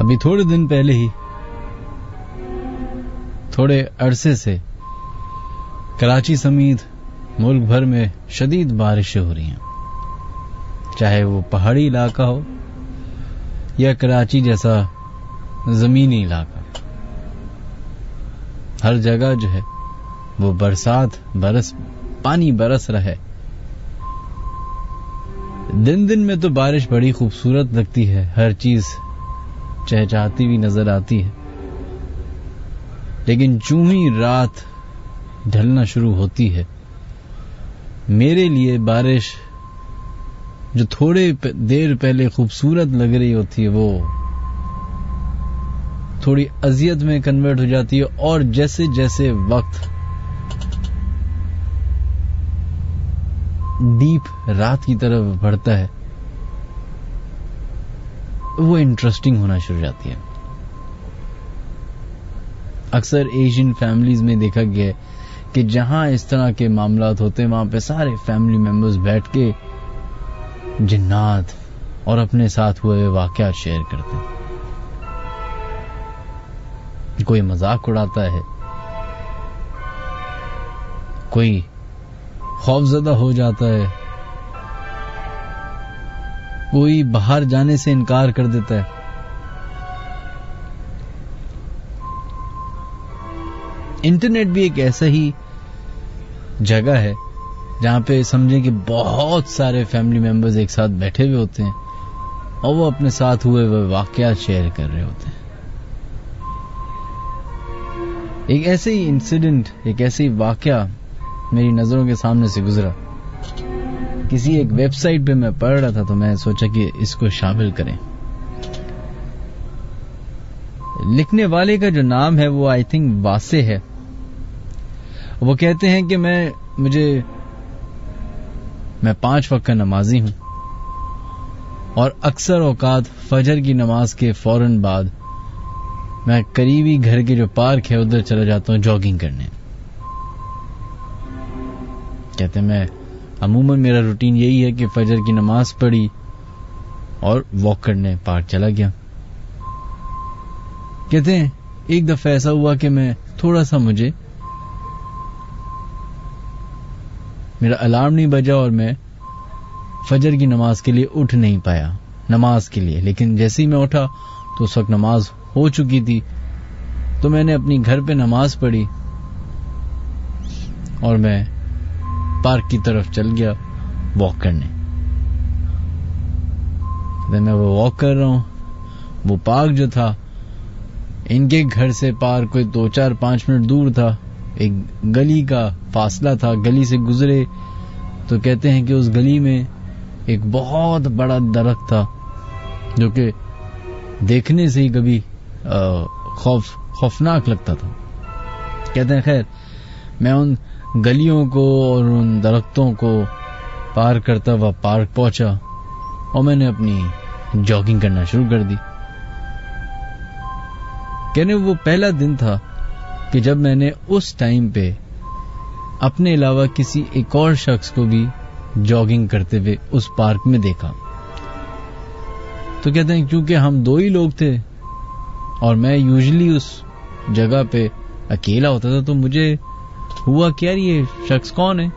अभी थोड़े दिन पहले ही, थोड़े अरसे से कराची समेत मुल्क भर में शदीद बारिशें हो रही हैं, चाहे वो पहाड़ी इलाका हो या कराची जैसा जमीनी इलाका। हर जगह जो है वो पानी बरस रहा है। दिन दिन में तो बारिश बड़ी खूबसूरत लगती है, हर चीज चहचहाती हुई नजर आती है, लेकिन जूं ही रात ढलना शुरू होती है, मेरे लिए बारिश जो थोड़े देर पहले खूबसूरत लग रही होती है वो थोड़ी अजियत में कन्वर्ट हो जाती है। और जैसे जैसे वक्त डीप रात की तरफ बढ़ता है वो इंटरेस्टिंग होना शुरू हो जाती है। अक्सर एशियन फैमिलीज में देखा गया है कि जहां इस तरह के मामलात होते हैं वहां पे सारे फैमिली मेंबर्स बैठ के जिन्नात और अपने साथ हुए वाकयात शेयर करते हैं। कोई मजाक उड़ाता है, कोई खौफजदा हो जाता है, कोई बाहर जाने से इनकार कर देता है। इंटरनेट भी एक ऐसा ही जगह है जहां पे समझें कि बहुत सारे फैमिली मेंबर्स एक साथ बैठे हुए होते हैं और वो अपने साथ हुए वो वाकयात शेयर कर रहे होते हैं। एक ऐसे ही इंसिडेंट, एक ऐसे ही वाकया मेरी नजरों के सामने से गुजरा। किसी एक वेबसाइट पे मैं पढ़ रहा था तो मैं सोचा कि इसको शामिल करें। लिखने वाले का जो नाम है वो आई थिंक वासे है। वो कहते हैं कि मैं 5 वक्त का नमाजी हूं और अक्सर औकात फजर की नमाज के फौरन बाद मैं करीबी घर के जो पार्क है उधर चला जाता हूं जॉगिंग करने। कहते हैं मैं अमूमन मेरा रूटीन यही है कि फजर की नमाज पढ़ी और वॉक करने पार्क चला गया। कहते हैं एक दफा ऐसा हुआ कि मैं थोड़ा सा मेरा अलार्म नहीं बजा और मैं फजर की नमाज के लिए उठ नहीं पाया नमाज के लिए। लेकिन जैसे ही मैं उठा तो उस वक्त नमाज हो चुकी थी, तो मैंने अपनी घर पे नमाज पढ़ी और मैं पार्क की तरफ चल गया वॉक करने। मैं वो वॉक कर रहा हूं, वो पार्क जो था इनके घर से पार्क कोई 2-4-5 मिनट दूर था, एक गली का फासला था। गली से गुजरे तो कहते हैं कि उस गली में एक बहुत बड़ा दरख्त था जो कि देखने से ही कभी खौफनाक लगता था। कहते हैं खैर मैं उन गलियों को और उन दरख्तों को पार करता हुआ पार्क पहुंचा और मैंने अपनी जॉगिंग करना शुरू कर दी। कहने वो पहला दिन था कि जब मैंने उस टाइम पे अपने अलावा किसी एक और शख्स को भी जॉगिंग करते हुए उस पार्क में देखा। तो कहते हैं क्योंकि हम 2 ही लोग थे और मैं यूजुअली उस जगह पे अकेला होता था, तो मुझे हुआ कि यार ये शख्स कौन है।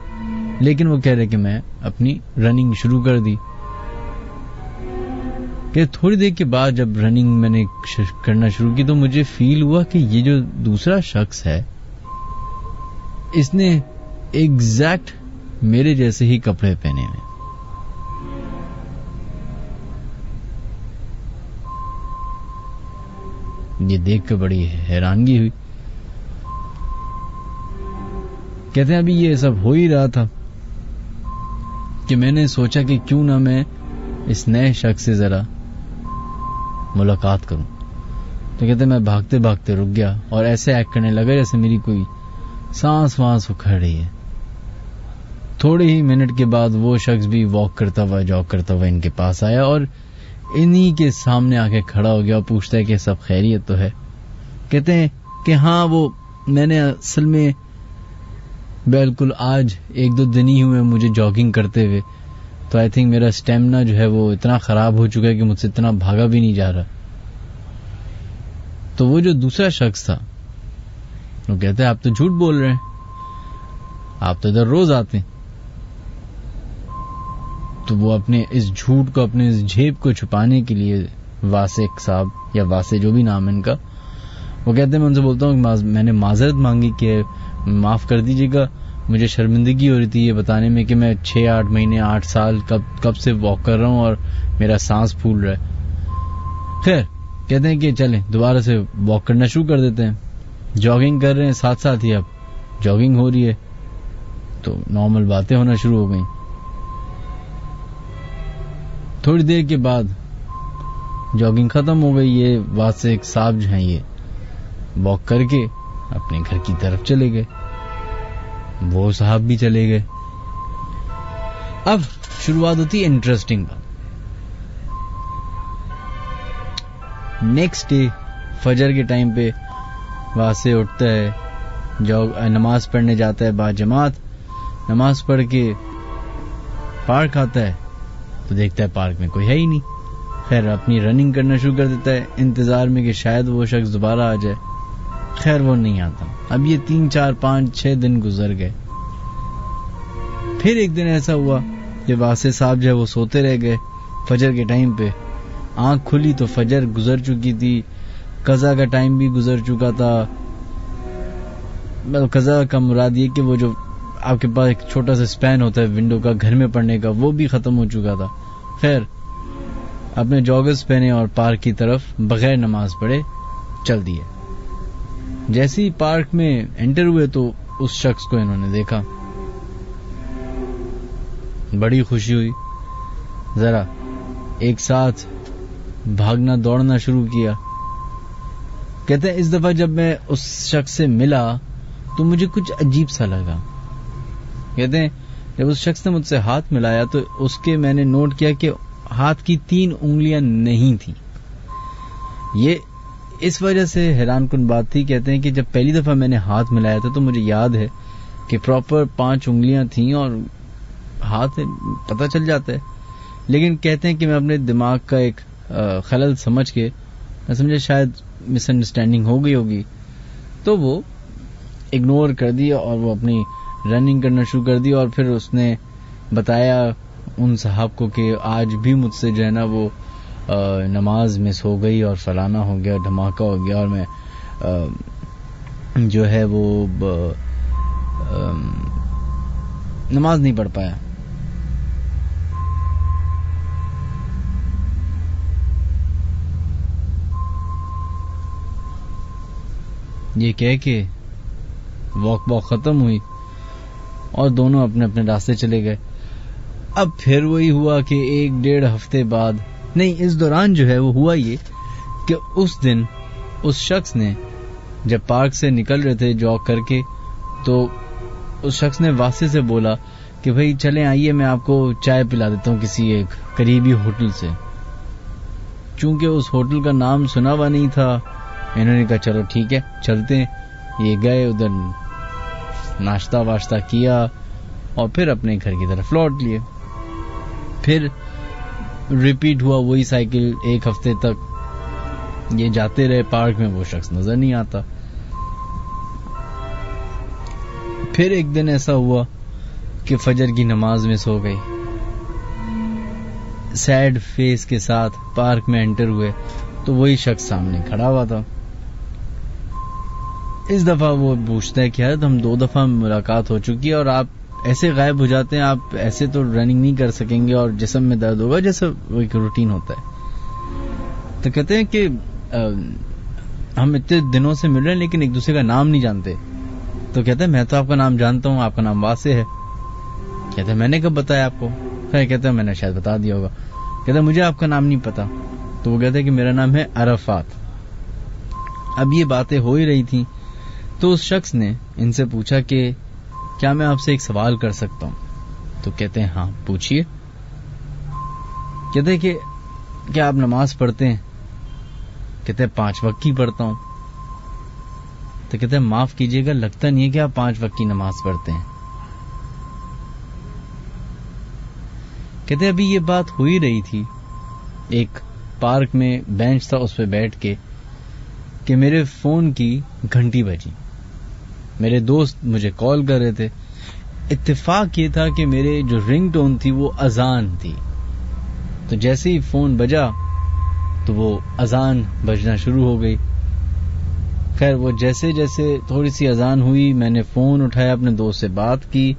लेकिन वो कह रहे कि मैं अपनी रनिंग शुरू कर दी। कि थोड़ी देर के बाद जब रनिंग मैंने करना शुरू की तो मुझे फील हुआ कि ये जो दूसरा शख्स है इसने एग्जैक्ट मेरे जैसे ही कपड़े पहने हुए। ये देख कर बड़ी हैरानगी हुई। कहते हैं अभी ये सब हो ही रहा था कि मैंने सोचा कि क्यों ना मैं इस नए शख्स से जरा मुलाकात करूं। तो कहते मैं भागते भागते रुक गया और ऐसे एक्ट करने लगा जैसे मेरी कोई सांस वांस उखड़ रही है। थोड़े ही मिनट के बाद वो शख्स भी वॉक करता हुआ जॉग करता हुआ इनके पास आया और इन्हीं के सामने आके खड़ा हो गया और पूछता है कि सब खैरियत तो है। कहते हैं कि हाँ वो मैंने असल में बिल्कुल आज 1-2 दिन ही हुए मुझे जॉगिंग करते हुए, तो आई थिंक मेरा स्टेमिना जो है वो इतना खराब हो चुका है कि मुझसे इतना भागा भी नहीं जा रहा। तो वो जो दूसरा शख्स था वो कहता है आप तो झूठ बोल रहे हैं, आप तो इधर रोज आते हैं। तो वो अपने इस झूठ को, अपने इस झेप को छुपाने के लिए वासिक साहब या वासे जो भी नाम है इनका, वो कहते हैं मैं उनसे बोलता हूँ मैंने माजरत मांगी कि माफ कर दीजिएगा, मुझे शर्मिंदगी हो रही थी ये बताने में कि मैं 6-8 महीने 8 साल कब से वॉक कर रहा हूँ और मेरा सांस फूल रहा है। खैर कहते हैं कि चलें दोबारा से वॉक करना शुरू कर देते हैं। जॉगिंग कर रहे हैं, साथ साथ ही अब जॉगिंग हो रही है, तो नॉर्मल बातें होना शुरू हो गई। थोड़ी देर के बाद जॉगिंग खत्म हो गई, ये वासिक साहब जो हैं ये वॉक करके अपने घर की तरफ चले गए, वो साहब भी चले गए। अब शुरुआत होती है इंटरेस्टिंग बात। नेक्स्ट डे फजर के टाइम पे वहां से उठता है, नमाज पढ़ने जाता है बाजमात। नमाज पढ़ के पार्क आता है तो देखता है पार्क में कोई है ही नहीं। खैर अपनी रनिंग करना शुरू कर देता है इंतजार में कि शायद वो शख्स दोबारा आ जाए। खैर वो नहीं आता। अब ये 3, 4, 5, 6 दिन गुजर गए। फिर एक दिन ऐसा हुआ कि वासे साहब जो है वो सोते रह गए। फजर के टाइम पे आंख खुली तो फजर गुजर चुकी थी, कज़ा का टाइम भी गुजर चुका था। मतलब कज़ा का मुराद ये कि वो जो आपके पास एक छोटा सा स्पैन होता है विंडो का घर में पढ़ने का, वो भी खत्म हो चुका था। खैर अपने जॉगर्स पहने और पार्क की तरफ बगैर नमाज पढ़े चल दिए। जैसे ही पार्क में एंटर हुए तो उस शख्स को इन्होंने देखा, बड़ी खुशी हुई, जरा एक साथ भागना दौड़ना शुरू किया। कहते हैं इस दफा जब मैं उस शख्स से मिला तो मुझे कुछ अजीब सा लगा। कहते हैं जब उस शख्स ने मुझसे हाथ मिलाया तो उसके मैंने नोट किया कि हाथ की 3 उंगलियां नहीं थी। ये इस वजह से हैरानकुन बात थी। कहते हैं कि जब पहली दफा मैंने हाथ मिलाया था तो मुझे याद है कि प्रॉपर 5 उंगलियां थी और हाथ पता चल जाता है, लेकिन कहते हैं कि मैं अपने दिमाग का एक खलल समझ के मैं समझे शायद मिसअंडरस्टैंडिंग हो गई होगी, तो वो इग्नोर कर दिया और वो अपनी रनिंग करना शुरू कर दी। और फिर उसने बताया उन साहब को कि आज भी मुझसे जो है ना वो नमाज मिस हो गई और फलाना हो गया, धमाका हो गया और मैं जो है वो नमाज नहीं पढ़ पाया। ये कह के वॉक खत्म हुई और दोनों अपने अपने रास्ते चले गए। अब फिर वही हुआ कि 1-1.5 हफ्ते बाद, नहीं इस दौरान जो है वो हुआ ये कि उस दिन उस शख्स ने जब पार्क से निकल रहे थे जॉग करके, तो उस शख्स ने वासे से बोला कि भाई चलें आइए मैं आपको चाय पिला देता हूँ किसी एक करीबी होटल से। चूंकि उस होटल का नाम सुना हुआ नहीं था, इन्होंने कहा चलो ठीक है चलते हैं। ये गए उधर, नाश्ता वाश्ता किया और फिर अपने घर की तरफ लौट लिए। फिर रिपीट हुआ वही साइकिल 1 हफ्ते तक। ये जाते रहे पार्क में, वो शख्स नजर नहीं आता। फिर एक दिन ऐसा हुआ कि फजर की नमाज मिस हो गई। सैड फेस के साथ पार्क में एंटर हुए तो वही शख्स सामने खड़ा हुआ था। इस दफा वो पूछता है कि यार हम 2 दफा मुलाकात हो चुकी है और आप ऐसे गायब हो जाते हैं, आप ऐसे तो रनिंग नहीं कर सकेंगे और जिस्म में दर्द होगा, जैसे वो एक रूटीन होता है। तो कहते हैं कि हम इतने दिनों से मिल रहे हैं लेकिन एक दूसरे का नाम नहीं जानते। तो कहते हैं मैं तो आपका नाम जानता हूँ, आपका नाम वासे है। कहते हैं मैंने कब बताया आपको? फिर कहते हैं मैंने शायद बता दिया होगा। कहते हैं मुझे आपका नाम नहीं पता। तो वो कहते हैं कि मेरा नाम है अरफात। अब ये बातें हो ही रही थी तो उस शख्स ने इनसे पूछा कि क्या मैं आपसे एक सवाल कर सकता हूं? तो कहते हैं हाँ पूछिए। कहते हैं कि क्या आप नमाज पढ़ते हैं? कहते हैं 5 वक्त की पढ़ता हूं। तो कहते हैं माफ कीजिएगा, लगता नहीं है कि आप 5 वक्त की नमाज पढ़ते हैं। कहते हैं अभी ये बात हो ही रही थी, एक पार्क में बेंच था उस पर बैठ के कि मेरे फोन की घंटी बजी। मेरे दोस्त मुझे कॉल कर रहे थे। इत्तेफाक ये था कि मेरे जो रिंगटोन थी वो अजान थी। तो जैसे ही फोन बजा तो वो अजान बजना शुरू हो गई। खैर वो जैसे जैसे थोड़ी सी अजान हुई, मैंने फोन उठाया, अपने दोस्त से बात की,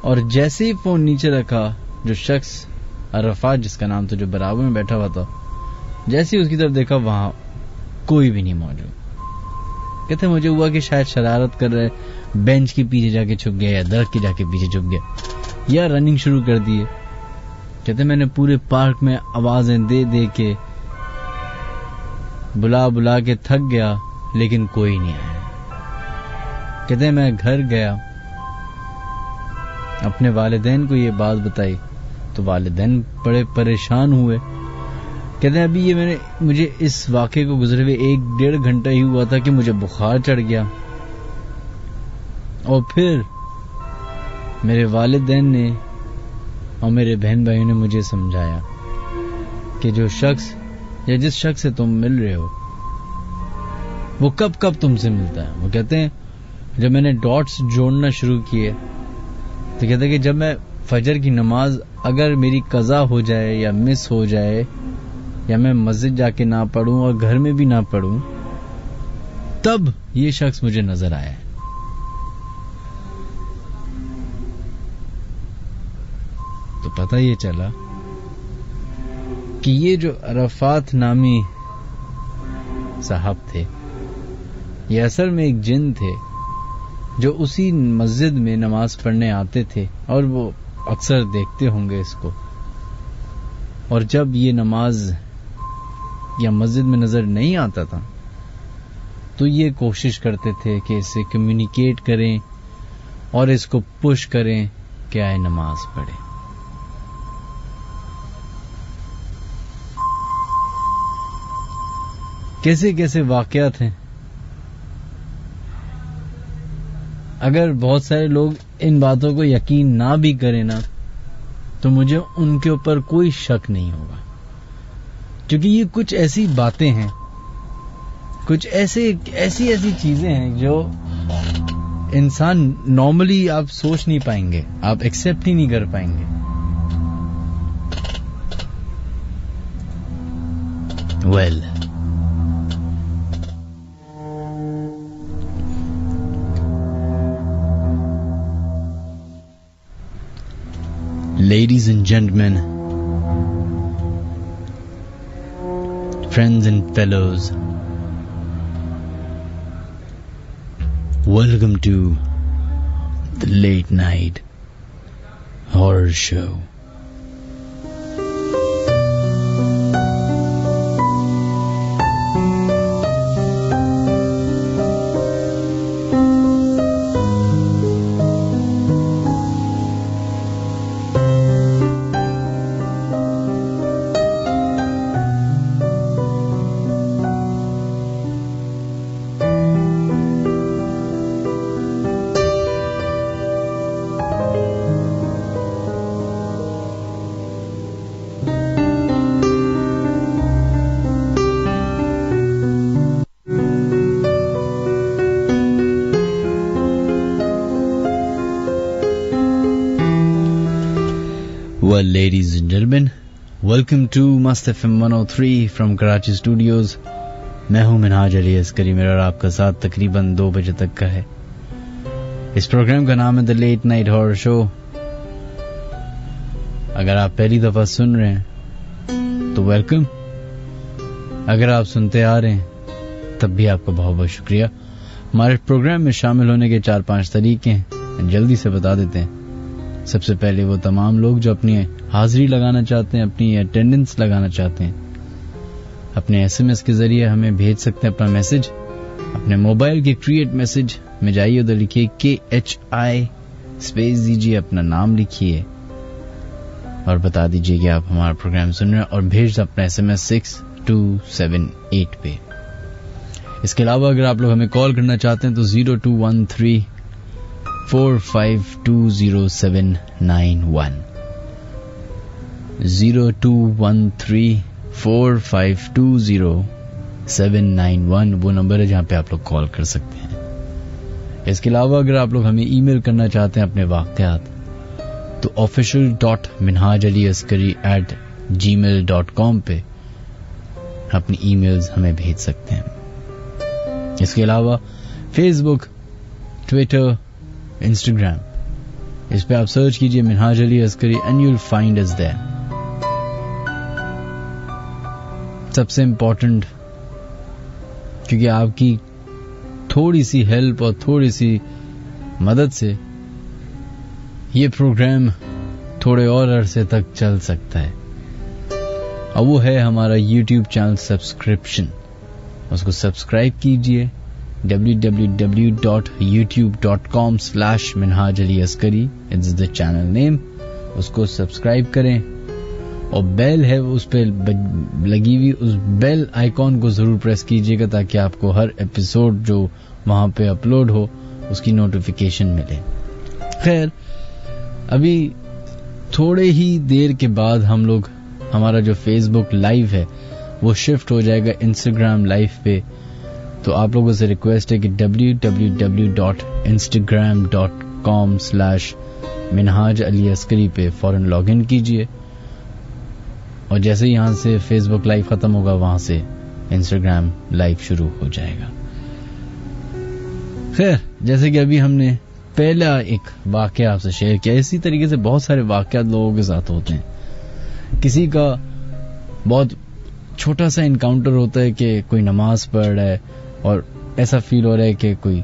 और जैसे ही फोन नीचे रखा, जो शख्स अरफात जिसका नाम था, जो बराबर में बैठा हुआ था, जैसे ही उसकी तरफ देखा वहां कोई भी नहीं मौजूद। कहते मुझे हुआ कि शायद शरारत कर रहे, बेंच के पीछे जाके छुप गया या दरख्त के जाके पीछे छुप गया या रनिंग शुरू कर दिए। कहते मैंने पूरे पार्क में आवाजें दे दे के, बुला बुला के थक गया, लेकिन कोई नहीं आया। कहते मैं घर गया, अपने वालिदैन को ये बात बताई तो वालिदैन बड़े परेशान हुए। कहते हैं अभी ये मुझे इस वाक़े को गुजरे हुए 1-1.5 घंटा ही हुआ था कि मुझे बुखार चढ़ गया, और फिर मेरे वालिदैन ने और मेरे बहन भाइयों ने मुझे समझाया कि जो शख्स या जिस शख्स से तुम मिल रहे हो वो कब कब तुमसे मिलता है। वो कहते हैं जब मैंने डॉट्स जोड़ना शुरू किए तो कहते हैं कि जब मैं फजर की नमाज अगर मेरी कज़ा हो जाए या मिस हो जाए या मैं मस्जिद जाके ना पढ़ूं और घर में भी ना पढ़ूं, तब ये शख्स मुझे नजर आया। तो पता ये चला कि ये जो अरफात नामी साहब थे, ये असल में एक जिन थे जो उसी मस्जिद में नमाज पढ़ने आते थे, और वो अक्सर देखते होंगे इसको। और जब ये नमाज या मस्जिद में नजर नहीं आता था तो ये कोशिश करते थे कि इसे कम्युनिकेट करें और इसको पुश करें कि आए नमाज पढ़े। कैसे कैसे वाकयात हैं। अगर बहुत सारे लोग इन बातों को यकीन ना भी करें ना, तो मुझे उनके ऊपर कोई शक नहीं होगा, क्योंकि ये कुछ ऐसी बातें हैं, कुछ ऐसी चीजें हैं जो इंसान नॉर्मली आप सोच नहीं पाएंगे, आप एक्सेप्ट ही नहीं कर पाएंगे। Well, ladies and gentlemen, friends and fellows, welcome to the Late Night Horror Show. Well, ladies and gentlemen, welcome to Must FM 103 from Karachi Studios. मैं हूं मिनहाज अली अस्करी, मेरा और आपका साथ तकरीबन 2 बजे तक का है। इस प्रोग्राम का नाम है the late night horror show. अगर आप पहली दफा सुन रहे हैं तो वेलकम, अगर आप सुनते आ रहे हैं तब भी आपका बहुत बहुत शुक्रिया। हमारे प्रोग्राम में शामिल होने के 4-5 तरीके हैं, जल्दी से बता देते हैं। सबसे पहले वो तमाम लोग जो अपनी हाजिरी लगाना चाहते हैं, अपनी अटेंडेंस लगाना चाहते हैं, अपने एसएमएस के जरिए हमें भेज सकते हैं अपना मैसेज। अपने मोबाइल के क्रिएट मैसेज में जाइए, उधर लिखिए KHI स्पेस दीजिए, अपना नाम लिखिए और बता दीजिए कि आप हमारा प्रोग्राम सुन रहे हैं, और भेज अपना एसएमएस 6278 पे। इसके अलावा अगर आप लोग हमें कॉल करना चाहते हैं तो 0213452071 0213452071 791 वो नंबर है जहां पे आप लोग कॉल कर सकते हैं। इसके अलावा अगर आप लोग हमें ईमेल करना चाहते हैं अपने वाकयात, तो official.minhajaliaskari@gmail.com पे अपनी ईमेल्स हमें भेज सकते हैं। इसके अलावा फेसबुक, ट्विटर, इंस्टाग्राम, इस पे आप सर्च कीजिए Minhaj Ali Askari and you will find us there. सबसे इंपॉर्टेंट, क्योंकि आपकी थोड़ी सी हेल्प और थोड़ी सी मदद से ये प्रोग्राम थोड़े और अरसे तक चल सकता है, और वो है हमारा YouTube चैनल सब्सक्रिप्शन। उसको सब्सक्राइब कीजिए www.youtube.com/minhajaliaskari, it's the channel name. उसको सब्सक्राइब करें और बेल है उस पे लगी हुई, उस बेल आइकॉन को जरूर प्रेस कीजिएगा ताकि आपको हर एपिसोड जो वहां पे अपलोड हो उसकी नोटिफिकेशन मिले। खैर, अभी थोड़े ही देर के बाद हम लोग, हमारा जो फेसबुक लाइव है वो शिफ्ट हो जाएगा इंस्टाग्राम लाइव पे। तो आप लोगों से रिक्वेस्ट है कि www.instagram.com/minhajaliaskari पे फौरन लॉग इन कीजिए, और जैसे ही यहां से फेसबुक लाइव खत्म होगा वहां से इंस्टाग्राम लाइव शुरू हो जाएगा। खैर, जैसे कि अभी हमने पहला एक वाकया आपसे शेयर किया, इसी तरीके से बहुत सारे वाकयात लोगों के साथ होते हैं। किसी का बहुत छोटा सा इनकाउंटर होता है कि कोई नमाज पढ़ रहा है और ऐसा फील हो रहा है कि कोई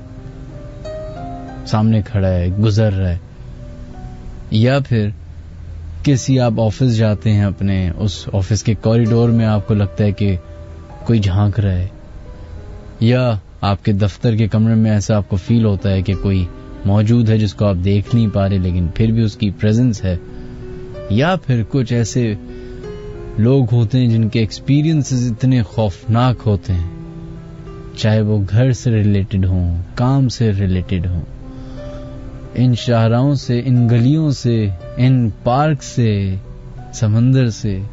सामने खड़ा है, गुजर रहा है, या फिर किसी आप ऑफिस जाते हैं अपने, उस ऑफिस के कॉरिडोर में आपको लगता है कि कोई झांक रहा है, या आपके दफ्तर के कमरे में ऐसा आपको फील होता है कि कोई मौजूद है जिसको आप देख नहीं पा रहे लेकिन फिर भी उसकी प्रेजेंस है, या फिर कुछ ऐसे लोग होते हैं जिनके एक्सपीरियंसेस इतने खौफनाक होते हैं, चाहे वो घर से रिलेटेड हों, काम से रिलेटेड हों, इन शाहराओं से, इन गलियों से, इन पार्क से, समंदर से,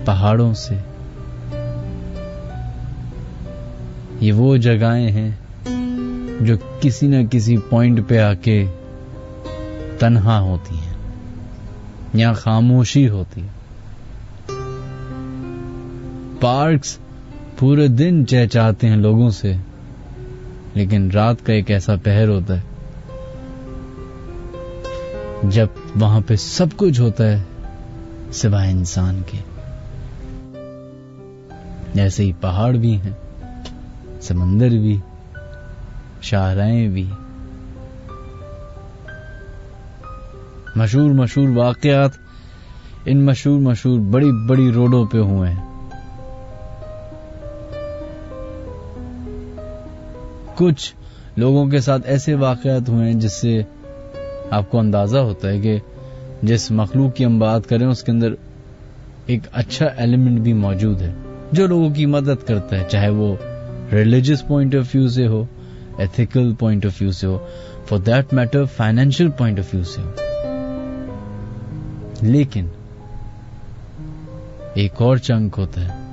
पहाड़ों से। ये वो जगहें हैं जो किसी न किसी पॉइंट पे आके तन्हा होती हैं या खामोशी होती है। पार्क्स पूरे दिन चहचहाते हैं लोगों से, लेकिन रात का एक ऐसा पहर होता है जब वहां पे सब कुछ होता है सिवाय इंसान के। ऐसे ही पहाड़ भी हैं, समंदर भी, शाहराएं भी। मशहूर मशहूर वाकयात इन मशहूर बड़ी बड़ी रोडों पे हुए हैं। कुछ लोगों के साथ ऐसे वाकयात हुए हैं जिससे आपको अंदाजा होता है कि जिस मखलूक की हम बात करें उसके अंदर एक अच्छा एलिमेंट भी मौजूद है जो लोगों की मदद करता है, चाहे वो रिलीजियस पॉइंट ऑफ व्यू से हो, एथिकल पॉइंट ऑफ व्यू से हो, for that matter financial point of view से हो। लेकिन एक और चंक होता है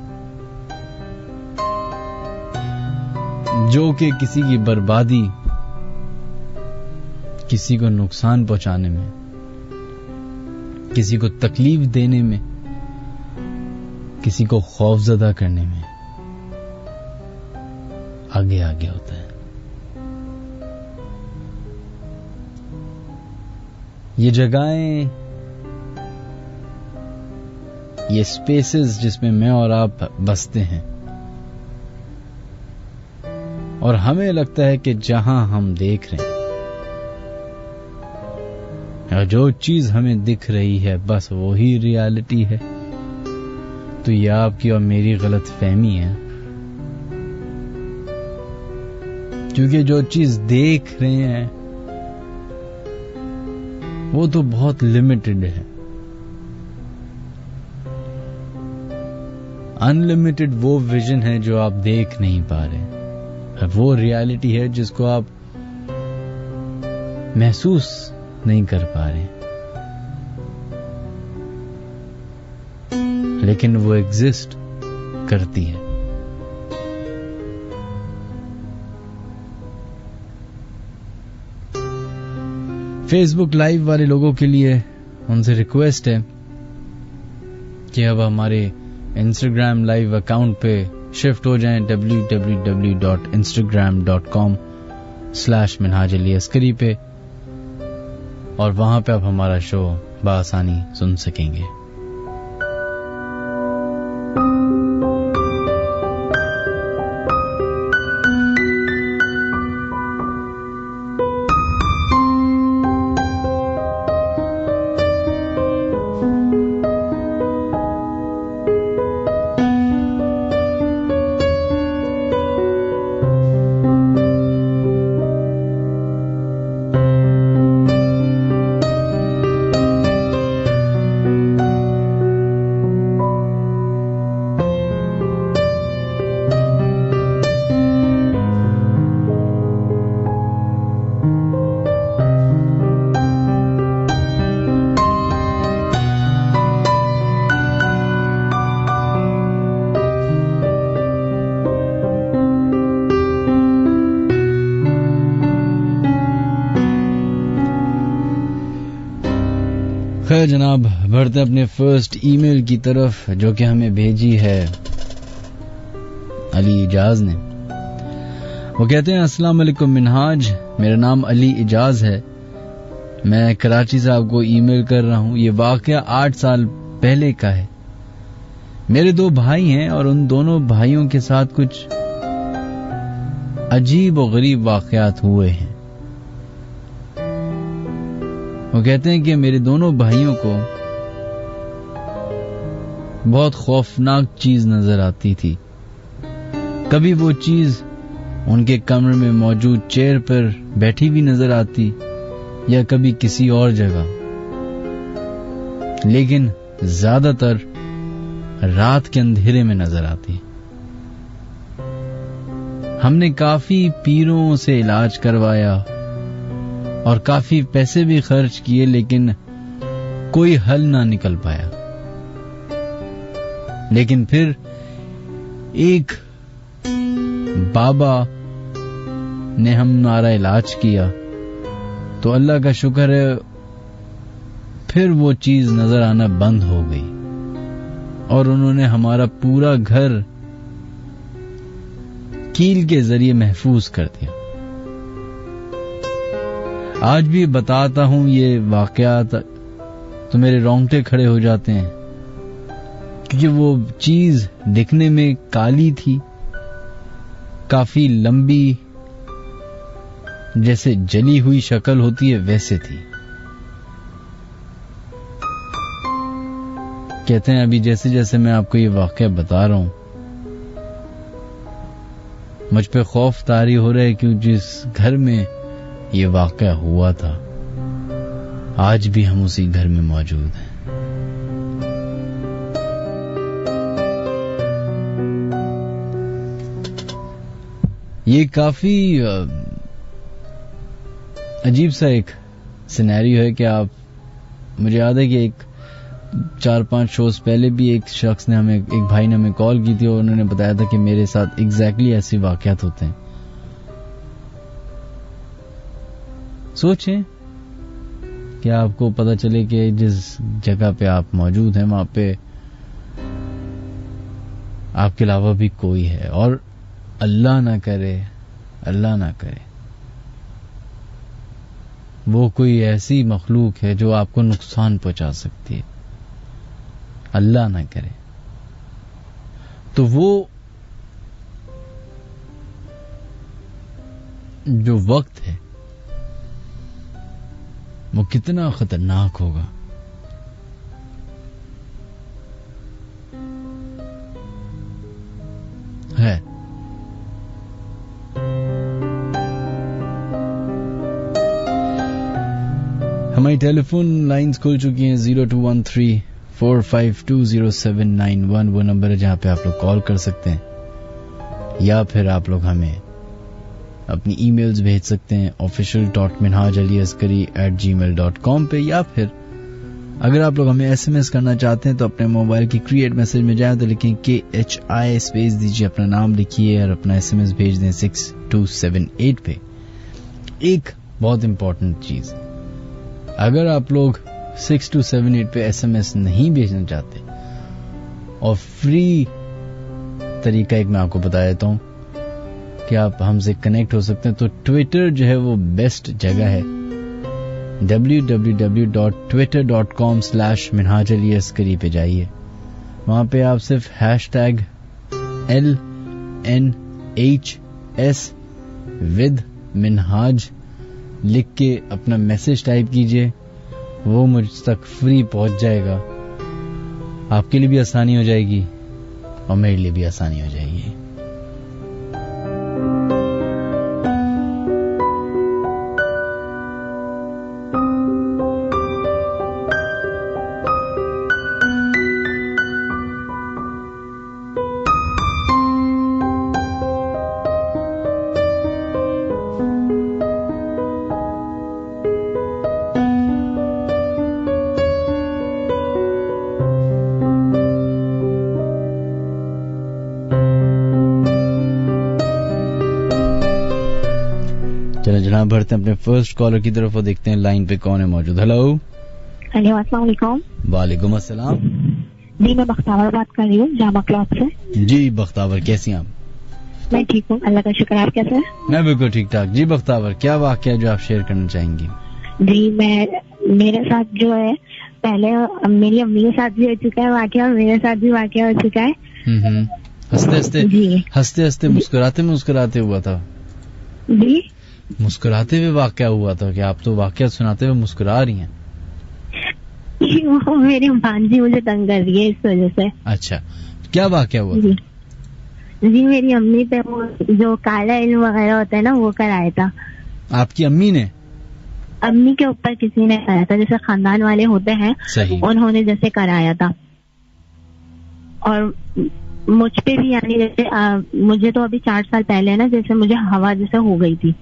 जो कि किसी की बर्बादी, किसी को नुकसान पहुंचाने में, किसी को तकलीफ देने में, किसी को खौफजदा करने में आगे आगे होता है। ये जगहें, ये स्पेसेस जिसमें मैं और आप बसते हैं, और हमें लगता है कि जहां हम देख रहे हैं और जो चीज हमें दिख रही है बस वो ही रियलिटी है, तो ये आपकी और मेरी गलत फहमी है। क्योंकि जो चीज देख रहे हैं वो तो बहुत लिमिटेड है। अनलिमिटेड वो विजन है जो आप देख नहीं पा रहे, वो रियलिटी है जिसको आप महसूस नहीं कर पा रहे, लेकिन वो एग्जिस्ट करती है। फेसबुक लाइव वाले लोगों के लिए उनसे रिक्वेस्ट है कि अब हमारे इंस्टाग्राम लाइव अकाउंट पे शिफ्ट हो जाएं www.instagram.com/minhaj-ali-askari पे, और वहां पे आप हमारा शो बआसानी सुन सकेंगे। खैर जनाब, बढ़ते अपने फर्स्ट ईमेल की तरफ, जो कि हमें भेजी है अली इजाज ने। वो कहते हैं, अस्सलाम वालेकुम मिनहाज, मेरा नाम अली इजाज है, मैं कराची से आपको ईमेल कर रहा हूँ। ये वाकया 8 साल पहले का है। मेरे 2 भाई हैं और उन दोनों भाइयों के साथ कुछ अजीब और गरीब वाकयात हुए हैं। वो कहते हैं कि मेरे दोनों भाइयों को बहुत खौफनाक चीज नजर आती थी। कभी वो चीज उनके कमरे में मौजूद चेयर पर बैठी भी नजर आती या कभी किसी और जगह, लेकिन ज्यादातर रात के अंधेरे में नजर आती। हमने काफी पीरों से इलाज करवाया और काफी पैसे भी खर्च किए, लेकिन कोई हल ना निकल पाया। लेकिन फिर एक बाबा ने हमारा इलाज किया तो अल्लाह का शुक्र है फिर वो चीज नजर आना बंद हो गई और उन्होंने हमारा पूरा घर कील के जरिए महफूज कर दिया। आज भी बताता हूं ये वाकयात तो मेरे रोंगटे खड़े हो जाते हैं, क्योंकि वो चीज दिखने में काली थी, काफी लंबी, जैसे जली हुई शक्ल होती है वैसे थी। कहते हैं अभी जैसे जैसे मैं आपको ये वाकया बता रहा हूं, मुझ पे खौफ तारी हो रहा है, क्यों जिस घर में ये वाकया हुआ था आज भी हम उसी घर में मौजूद हैं। ये काफी अजीब सा एक सिनेरियो है कि आप, मुझे याद है कि एक 4-5 शोज पहले भी एक शख्स ने हमें, एक भाई ने हमें कॉल की थी और उन्होंने बताया था कि मेरे साथ एग्जैक्टली ऐसे वाकयात होते हैं। सोचें कि आपको पता चले कि जिस जगह पे आप मौजूद हैं वहां पे आपके अलावा भी कोई है, और अल्लाह ना करे वो कोई ऐसी मखलूक है जो आपको नुकसान पहुंचा सकती है, अल्लाह ना करे। तो वो जो वक्त है वो कितना खतरनाक होगा। है हमारी टेलीफोन लाइंस खुल चुकी हैं 021345207191, वो नंबर है जहां पे आप लोग कॉल कर सकते हैं, या फिर आप लोग हमें अपनी ईमेल्स भेज सकते हैं official.minhaj-ali-askari@gmail.com पे, या फिर अगर आप लोग हमें SMS करना चाहते हैं तो अपने मोबाइल की क्रिएट मैसेज में जाए तो लिखें KHI स्पेस दीजिए, अपना नाम लिखिए और अपना SMS भेज दें 6278 पे। एक बहुत इंपॉर्टेंट चीज, अगर आप लोग 6278 पे SMS नहीं भेजना चाहते और फ्री तरीका एक मैं आपको बता देता हूं कि आप हमसे कनेक्ट हो सकते हैं, तो ट्विटर जो है वो बेस्ट जगह है। www.twitter.com/minhajaliascari पे जाइए। वहां पे आप सिर्फ #LNHS with minhaj लिख के अपना मैसेज टाइप कीजिए, वो मुझ तक फ्री पहुंच जाएगा। आपके लिए भी आसानी हो जाएगी और मेरे लिए भी आसानी हो जाएगी। जनाब बढ़ते हैं अपने फर्स्ट कॉलर की तरफ और देखते हैं लाइन पे कौन है मौजूद। हेलो अस्सलाम वालेकुम। वालेकुम अस्सलाम। जी मैं बख्तावर बात कर रही हूँ जामा क्लब से। जी बख्तावर, कैसी हैं आप? मैं ठीक हूँ, अल्लाह का शुक्र। आप कैसे हैं? मैं बिल्कुल ठीक ठाक। जी बख्तावर, क्या वाकया जो आप शेयर करना चाहेंगी? जी मेरे साथ जो है, पहले मेरी अम्मी के साथ भी हो चुका है वाकया, मेरे साथ भी वाकया हो चुका है। हंसते हंसते मुस्कुराते हुआ था जी, मुस्कुराते हुए वाकया हुआ था कि आप तो वाकया सुनाते हुए मुस्कुरा रही हैं। वो मेरी भांजी मुझे तंग कर रही है इस वजह से। अच्छा, क्या वाकया हुआ? जी मेरी अम्मी पे वो जो काला इल्म वगैरह होता है ना, वो कराया था। आपकी अम्मी ने? अम्मी के ऊपर किसी ने कराया था, जैसे खानदान वाले होते हैं, सही, उन्होंने जैसे कराया था। और मुझ पे भी, यानी जैसे मुझे तो अभी 4 साल पहले ना, जैसे मुझे हवा जैसे हो गई थी।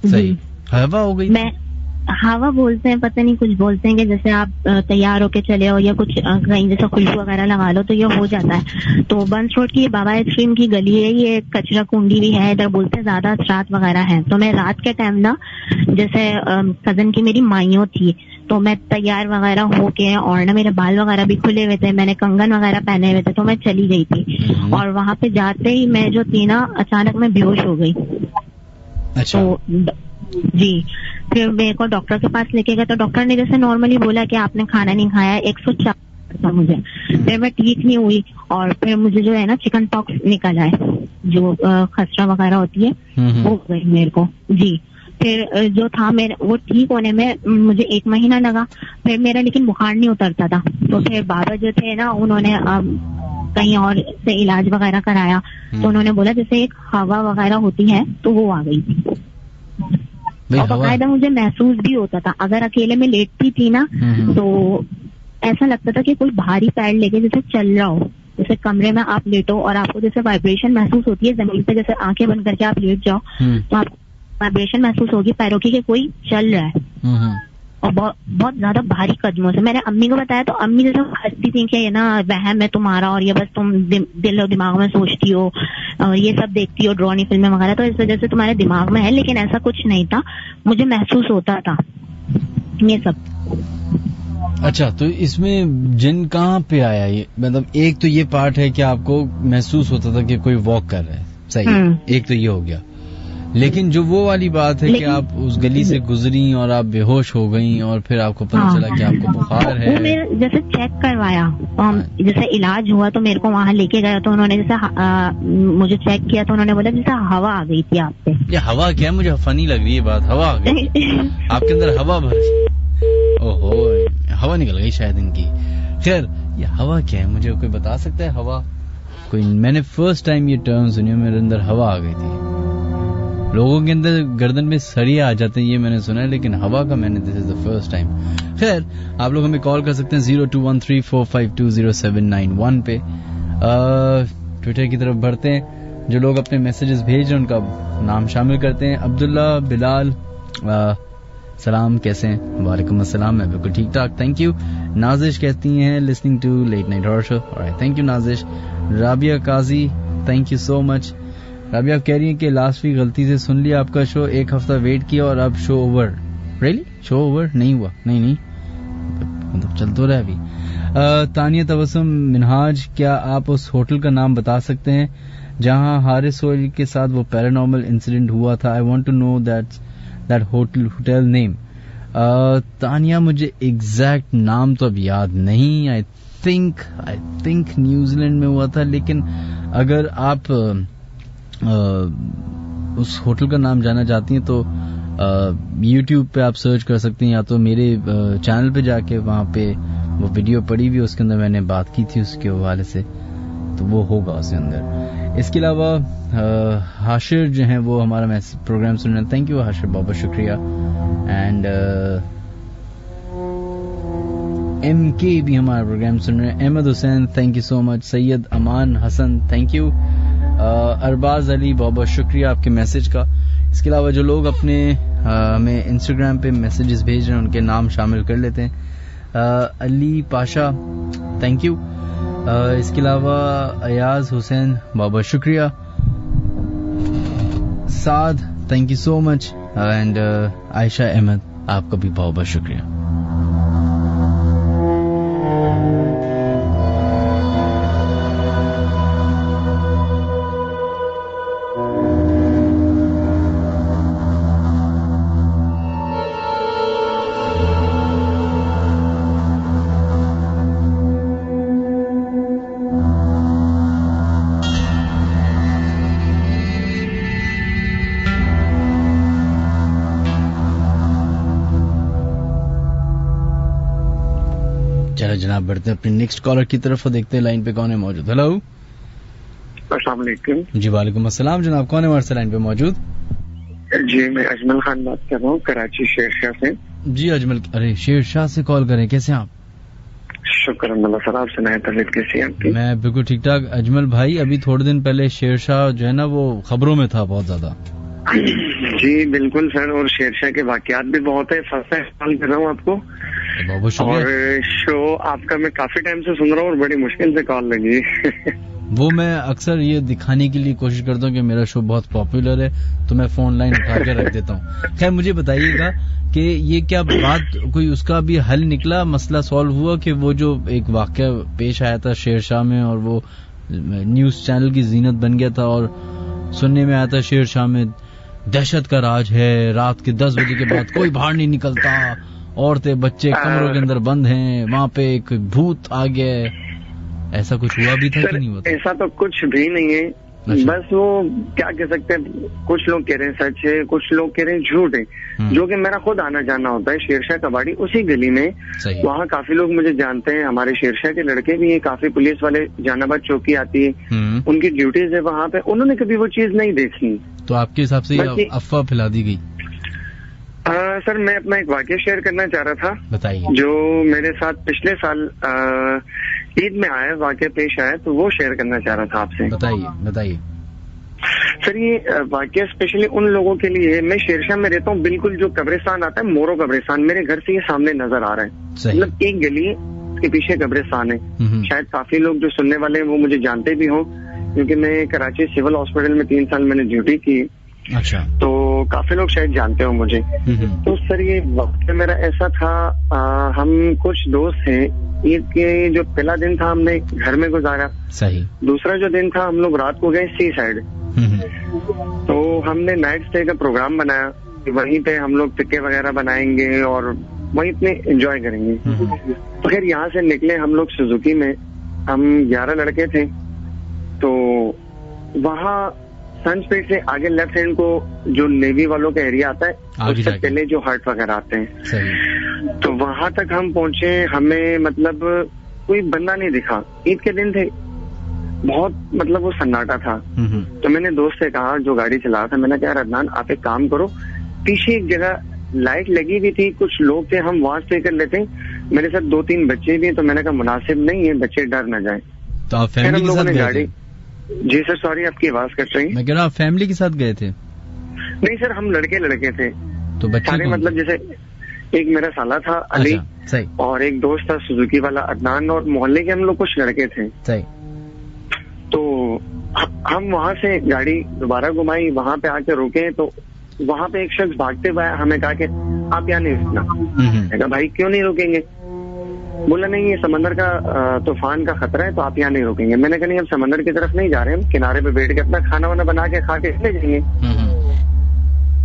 सही, हवा हो गई। मैं हवा बोलते हैं, पता नहीं कुछ बोलते हैं कि जैसे आप तैयार होके चले हो या कुछ कहीं जैसे खुशबू वगैरह लगा लो तो ये हो जाता है। तो बंस रोड की ये बाबा आइसक्रीम की गली है, ये कचरा कुंडी भी है, इधर बोलते हैं ज्यादा असरात वगैरह है। तो मैं रात के टाइम ना, जैसे कजन की मेरी माइयों थी, तो मैं तैयार वगैरह होके, और ना मेरे बाल वगैरह भी खुले हुए थे, मैंने कंगन वगैरह पहने हुए थे, तो मैं चली गई थी। और वहां पे जाते ही मैं जो थी ना, अचानक मैं बेहोश हो गई। अच्छा। तो जी, फिर मेरे को डॉक्टर के पास लेके गए, तो डॉक्टर ने जैसे नॉर्मली बोला कि आपने खाना नहीं खाया, 104 था मुझे। फिर मैं ठीक नहीं हुई और फिर मुझे जो है ना चिकन पॉक्स निकल आए, जो खसरा वगैरह होती है वो हो गई मेरे को। जी, फिर जो था मेरा, वो ठीक होने में मुझे 1 महीना लगा। फिर मेरा लेकिन बुखार नहीं उतरता था। तो फिर बाबा जो थे ना, उन्होंने कहीं और से इलाज वगैरह कराया, तो उन्होंने बोला जैसे एक हवा वगैरह होती है, तो वो आ गई थी। और बाकायदा मुझे महसूस भी होता था, अगर अकेले में लेटती थी ना, तो ऐसा लगता था कि कोई भारी पैर लेके जैसे चल रहा हो। जैसे कमरे में आप लेटो और आपको जैसे वाइब्रेशन महसूस होती है जमीन पे, जैसे आंखें बंद करके आप लेट जाओ तो आपको वाइब्रेशन महसूस होगी पैरों की कि कोई चल रहा है, और बहुत ज्यादा भारी कदमों से। मैंने अम्मी को बताया तो अम्मी जैसे हंसती थी कि ये ना वहम है तुम्हारा, और ये बस तुम दिल और दिमाग में सोचती हो और ये सब देखती हो ड्रानी फिल्में वगैरह, तो इस वजह से तुम्हारे दिमाग में है। लेकिन ऐसा कुछ नहीं था, मुझे महसूस होता था ये सब। अच्छा, तो इसमें जिन कहाँ पे आया ये? मतलब एक तो ये पार्ट है कि आपको महसूस होता था कि कोई वॉक कर रहा है, सही, एक तो ये हो गया। लेकिन जो वो वाली बात है कि आप उस गली से गुजरी और आप बेहोश हो गई और फिर आपको पता चला कि आपको बुखार है। मैंने जैसे चेक करवाया, जैसे इलाज हुआ तो मेरे को वहाँ लेके गया, तो उन्होंने जैसे मुझे चेक किया तो उन्होंने बोला जैसे हवा आ गई थी आप पे। ये हवा क्या है? मुझे फनी लग रही है बात, हवा आ गई आपके अंदर, हवा भर, ओहो हवा निकल गई शायद इनकी। खैर, ये हवा क्या है, मुझे कोई बता सकता है? हवा कोई, मैंने फर्स्ट टाइम ये टर्म सुनी, मेरे अंदर हवा आ गई थी। लोगों के अंदर गर्दन में सरिया आ जाते हैं, ये मैंने सुना है, लेकिन हवा का मैंने this is the first time. खैर, आप लोग हमें कॉल कर सकते हैं 0213452071 पे। ट्विटर की तरफ बढ़ते हैं, जो लोग अपने मैसेजेस भेज रहे हैं उनका नाम शामिल करते हैं। अब्दुल्ला, बिलाल, सलाम, कैसे हैं? वालेकुम अस्सलाम, मैं बिल्कुल ठीक ठाक, थैंक यू। नाजिश कहती हैं listening to late night horror show, alright, thank you Nazish. Rabia Qazi, thank you so much. Rabia कह रही है कि लास्ट वीक गलती से सुन लिया आपका शो, एक हफ्ता वेट किया और अब show over. Really? Show over नहीं हुआ? नहीं, मतलब चल तो रहा है अभी। तानिया तबस्सुम मिनहाज, क्या आप उस होटल का नाम बता सकते हैं जहां हारिस सोहेल के साथ वो पैरानॉर्मल इंसिडेंट हुआ था? I want to know that hotel name. Tania, मुझे एग्जैक्ट नाम तो अब याद नहीं। आई थिंक न्यूजीलैंड में हुआ था, लेकिन अगर आप उस होटल का नाम जानना चाहती हैं तो YouTube पे आप सर्च कर सकती हैं, या तो मेरे चैनल पे जाके वहां पे वो वीडियो पड़ी हुई, उसके अंदर मैंने बात की थी उसके हवाले से, तो वो होगा उसके अंदर। इसके अलावा हाशिर जो हैं वो हमारा प्रोग्राम सुन रहे हैं, थैंक यू हाशिर, बहुत शुक्रिया। एंड MK भी हमारा प्रोग्राम सुन रहे हैं, Ahmed Hussain, thank you so much. Syed Aman Hasan, thank you. Arbaz Ali, बहुत शुक्रिया आपके मैसेज का। इसके अलावा जो लोग अपने हमें इंस्टाग्राम पे मैसेजेस भेज रहे हैं उनके नाम शामिल कर लेते हैं। Ali Pasha, thank you. इसके अलावा अयाज हुसैन, बहुत शुक्रिया। Saad, thank you so much. And Ayesha Ahmed, आपका भी बहुत शुक्रिया। जनाब बढ़ते हैं अपनी नेक्स्ट कॉलर की तरफ और देखते हैं लाइन पे कौन है मौजूद। हेलो, अस्सलाम वालेकुम। जी वालेकुम अस्सलाम जनाब, कौन है हमारे से लाइन पे मौजूद? जी मैं अजमल खान बात कर रहा हूँ, कराची शेरशाह से। जी अजमल, अरे शेरशाह से कॉल करें, कैसे हैं आप? शुक्र अल्लाह, सर आप सुनाए, तबीयत कैसी है आपकी? मैं बिल्कुल ठीक ठाक। अजमल भाई, अभी थोड़े दिन पहले शेरशाह जो है ना वो खबरों में था बहुत ज्यादा। जी बिल्कुल सर, और शेरशाह के वाकयात भी बहुत है। फर्स्ट टाइम कॉल कर रहा हूँ आपको, बहुत शुक्रिया। और शो आपका मैं काफी टाइम से सुन रहा हूँ और बड़ी मुश्किल से कॉल लगी। वो मैं अक्सर ये दिखाने के लिए कोशिश करता हूँ कि मेरा शो बहुत पॉपुलर है, तो मैं फोन लाइन उठा के रख देता हूँ। खैर मुझे बताइएगा कि ये क्या बात, कोई उसका भी हल निकला, मसला सॉल्व हुआ कि वो जो एक वाकया पेश आया था शेरशाह में और वो न्यूज चैनल की जीनत बन गया था, और सुनने में आया था शेरशाह में दहशत का राज है, रात के 10 बजे के बाद कोई बाहर नहीं निकलता, औरतें बच्चे कमरों के अंदर बंद हैं, वहाँ पे एक भूत आ गया, ऐसा कुछ हुआ भी था कि नहीं हुआ था? ऐसा तो कुछ भी नहीं है। अच्छा। बस वो क्या कह सकते हैं, कुछ लोग कह रहे हैं सच है, कुछ लोग कह रहे हैं झूठ है, जो कि मेरा खुद आना जाना होता है शेरशाह कबाड़ी उसी गली में। वहाँ काफी लोग मुझे जानते हैं, हमारे शेरशाह के लड़के भी हैं, काफी पुलिस वाले, जहानाबाद चौकी आती है, उनकी ड्यूटीज है वहाँ पे, उन्होंने कभी वो चीज नहीं देखी। तो आपके हिसाब से अफवाह फैला दी गई? सर मैं अपना एक वाकया शेयर करना चाह रहा था, बताइए। जो मेरे साथ पिछले साल ईद में आया, वाकया पेश आया, तो वो शेयर करना चाह रहा था आपसे। बताइए। सर ये वाकया स्पेशली उन लोगों के लिए है, मैं शेरशाह में रहता हूँ, बिल्कुल जो कब्रिस्तान आता है मोरो कब्रिस्तान, मेरे घर से ये सामने नजर आ रहा है, मतलब एक गली के पीछे कब्रिस्तान है। शायद काफी लोग जो सुनने वाले हैं वो मुझे जानते भी हों, क्योंकि मैं कराची सिविल हॉस्पिटल में 3 साल मैंने ड्यूटी की। अच्छा। तो काफी लोग शायद जानते हो मुझे। तो सर ये वक्त मेरा ऐसा था, हम कुछ दोस्त थे, ईद के जो पहला दिन था हमने घर में गुजारा, सही। दूसरा जो दिन था हम लोग रात को गए सी साइड, तो हमने नाइट स्टे का प्रोग्राम बनाया, वहीं पे हम लोग टिक्के वगैरह बनाएंगे और वहीं इतने एंजॉय करेंगे। तो फिर यहाँ से निकले हम लोग सुजुकी में, हम 11 लड़के थे, तो वहाँ सनस्पीड से आगे लेफ्ट हैंड को जो नेवी वालों का एरिया आता है, उससे पहले जो हट वगैरह आते हैं, सही। तो वहां तक हम पहुंचे, हमें मतलब कोई बंदा नहीं दिखा, ईद के दिन थे, बहुत मतलब वो सन्नाटा था। तो मैंने दोस्त से कहा जो गाड़ी चला रहा था, मैंने कहा अदनान आप एक काम करो, पीछे एक जगह लाइट लगी हुई थी, कुछ लोग थे, हम वहां स्टे कर लेते हैं, मेरे साथ 2-3 बच्चे भी हैं, तो मैंने कहा मुनासिब नहीं है, बच्चे डर न जाए। तो आप फैमिली के साथ गए थे? जी सर, सॉरी आपकी आवाज कट रही है। मैं कह रहा आप फैमिली के साथ गए थे? नहीं सर, हम लड़के थे, तो बच्चे सारे मतलब जैसे एक मेरा साला था अली, सही, और एक दोस्त था सुजुकी वाला अदनान, और मोहल्ले के हम लोग कुछ लड़के थे। सही। तो हम वहां से गाड़ी दोबारा घुमाई, वहां पे आके रुके तो वहां पे एक शख्स भागते हुए हमें कहा कि आप यहाँ नहीं रुकना। मैंने कहा भाई क्यों नहीं रुकेंगे? बोला नहीं, ये समंदर का तूफान का खतरा है तो आप यहाँ नहीं रुकेंगे। मैंने कहा नहीं, हम समंदर की तरफ नहीं जा रहे, हम किनारे पे बैठ के अपना खाना वाना बना के खा के ले जाएंगे।